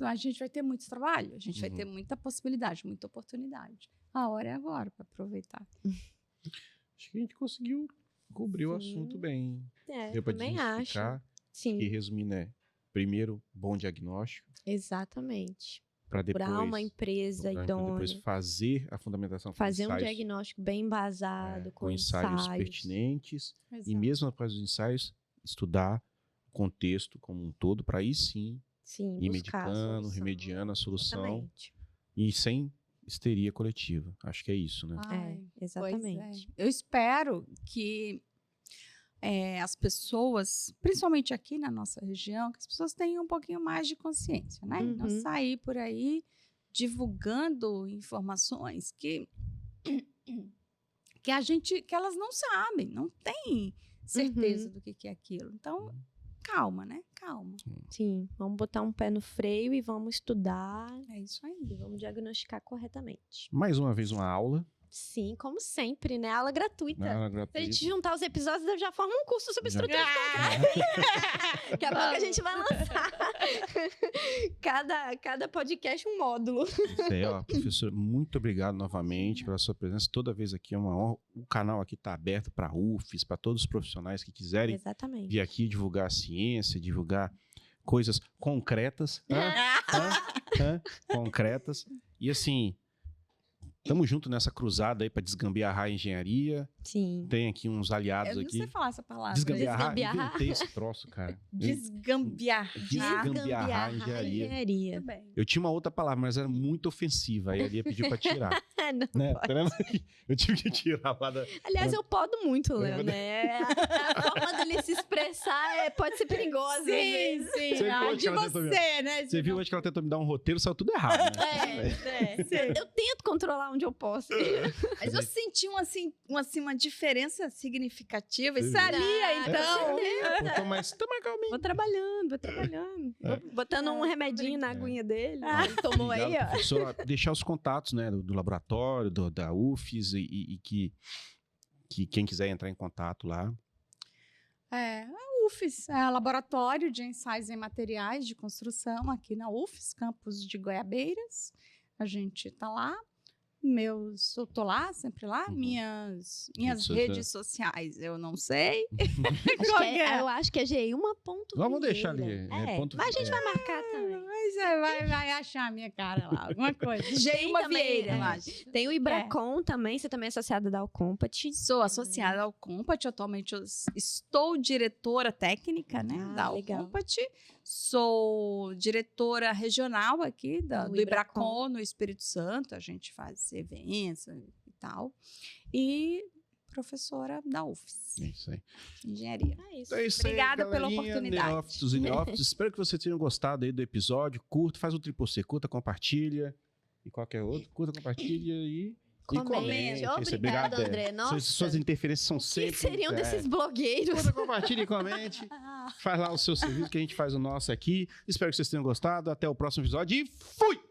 S3: a gente vai ter muito trabalho, a gente vai ter muita possibilidade, muita oportunidade. A hora é agora para aproveitar.
S1: Acho que a gente conseguiu cobrir o
S2: Sim.
S1: assunto bem.
S2: É,
S1: Deu pra
S2: também acho.
S1: desmistificar.
S2: Sim,
S1: E resumindo, primeiro, bom diagnóstico,
S2: exatamente.
S1: para depois,
S2: Procurar uma empresa
S1: depois
S2: idônea.
S1: fazer a fundamentação com
S2: Fazer um
S1: ensaios,
S2: diagnóstico bem embasado,
S1: com ensaios pertinentes. E
S3: Exato.
S1: mesmo após os ensaios, estudar o contexto como um todo, para aí sim
S2: Sim,
S1: ir
S2: buscar a
S1: medicando,
S2: solução.
S1: remediando a solução
S2: Exatamente.
S1: e sem histeria coletiva. Acho que é isso, né?
S3: Ai,
S2: Exatamente.
S3: pois é. Eu espero que as pessoas, principalmente aqui na nossa região, que as pessoas tenham um pouquinho mais de consciência, né?
S2: Uhum.
S3: Não sair por aí divulgando informações que elas não sabem, não têm certeza do que é aquilo. Então, calma, né? Calma.
S2: Sim, vamos botar um pé no freio e vamos estudar
S3: É isso aí.
S2: e vamos diagnosticar corretamente.
S1: Mais uma vez, uma aula.
S2: Sim, como sempre, né? Aula gratuita.
S1: Aula
S2: Se a
S1: gratuita.
S2: gente juntar os episódios, já forma um curso sobre
S1: Já.
S2: estrutura de concreto. Daqui a pouco a gente vai lançar cada podcast um módulo.
S1: Isso aí, ó, professor, muito obrigado novamente pela sua presença. Toda vez aqui é uma honra. O canal aqui está aberto para UFES, para todos os profissionais que quiserem
S2: Exatamente.
S1: vir aqui divulgar a ciência, divulgar coisas concretas. Concretas. E assim, estamos juntos nessa cruzada aí para desgambiarrar a engenharia.
S2: Sim.
S1: Tem aqui uns aliados
S3: Eu não
S1: aqui.
S3: sei falar essa palavra.
S1: Desgambiarrar.
S2: Desgambiarrar.
S1: Inventei esse troço, cara.
S3: Desgambiarrar.
S1: Desgambiarrar a engenharia.
S3: Muito bem.
S1: Eu tinha uma outra palavra, mas era muito ofensiva. Aí a Lia pediu para tirar.
S2: Não
S1: Né?
S2: pode.
S1: Tá vendo? Eu tive que tirar lá da...
S2: Aliás, eu podo muito, Léo, né? A forma dele se expressar pode ser perigosa. às vezes.
S3: sim.
S1: Você
S3: Ah,
S1: viu
S3: de
S1: que ela tentou
S3: você, né?
S1: Você viu hoje que ela tentou me dar um roteiro, saiu tudo errado, né?
S2: Eu tento controlar onde eu posso.
S3: Mas eu senti uma diferença significativa. Isso
S1: É.
S3: ali, então.
S1: Pô, mas tá mais calminho.
S2: Vou trabalhando.
S1: É.
S2: Vou botando um remedinho na aguinha dele.
S3: Ah.
S2: Ele tomou aí,
S1: Obrigado,
S2: ó.
S1: professora. Deixar os contatos, né, do laboratório, da UFES e que quem quiser entrar em contato lá.
S3: A UFES, Laboratório de Ensaios em Materiais de Construção, aqui na UFES, campus de Goiabeiras. A gente está lá. Eu tô lá, sempre lá.
S1: Uhum.
S3: Minhas
S1: Redes
S3: redes sociais, eu não sei.
S2: Eu acho que é GI1.
S1: Vamos deixar ali.
S2: Mas a gente vai marcar também.
S3: Mas você vai achar a minha cara lá, alguma coisa. Geima
S2: também,
S3: Vieira, eu
S2: é.
S3: acho.
S2: Tem o Ibracon também, você também é associada da Alcompat.
S3: Sou associada ao Compat, atualmente eu estou diretora técnica, né,
S2: Ah,
S3: da
S2: legal.
S3: Alcompat. Sou diretora regional aqui do Ibracon no Espírito Santo, a gente faz eventos e tal. E professora da UFES,
S1: É isso aí.
S3: engenharia.
S2: É isso.
S1: Então é isso
S3: Obrigada
S1: aí,
S3: pela
S1: galerinha,
S3: oportunidade.
S1: Neófitos e neófitos. Espero que vocês tenham gostado aí do episódio. Curta, faz um triplo C, curta, compartilha. E qualquer outro, curta, compartilha e
S2: Comente.
S1: Isso,
S2: Obrigado,
S1: é.
S2: André. Nossa.
S1: Suas interferências são
S2: O que
S1: sempre...
S2: seriam
S1: é.
S2: desses blogueiros?
S1: Curta, compartilha e comente. Faz lá o seu serviço que a gente faz o nosso aqui. Espero que vocês tenham gostado. Até o próximo episódio e fui!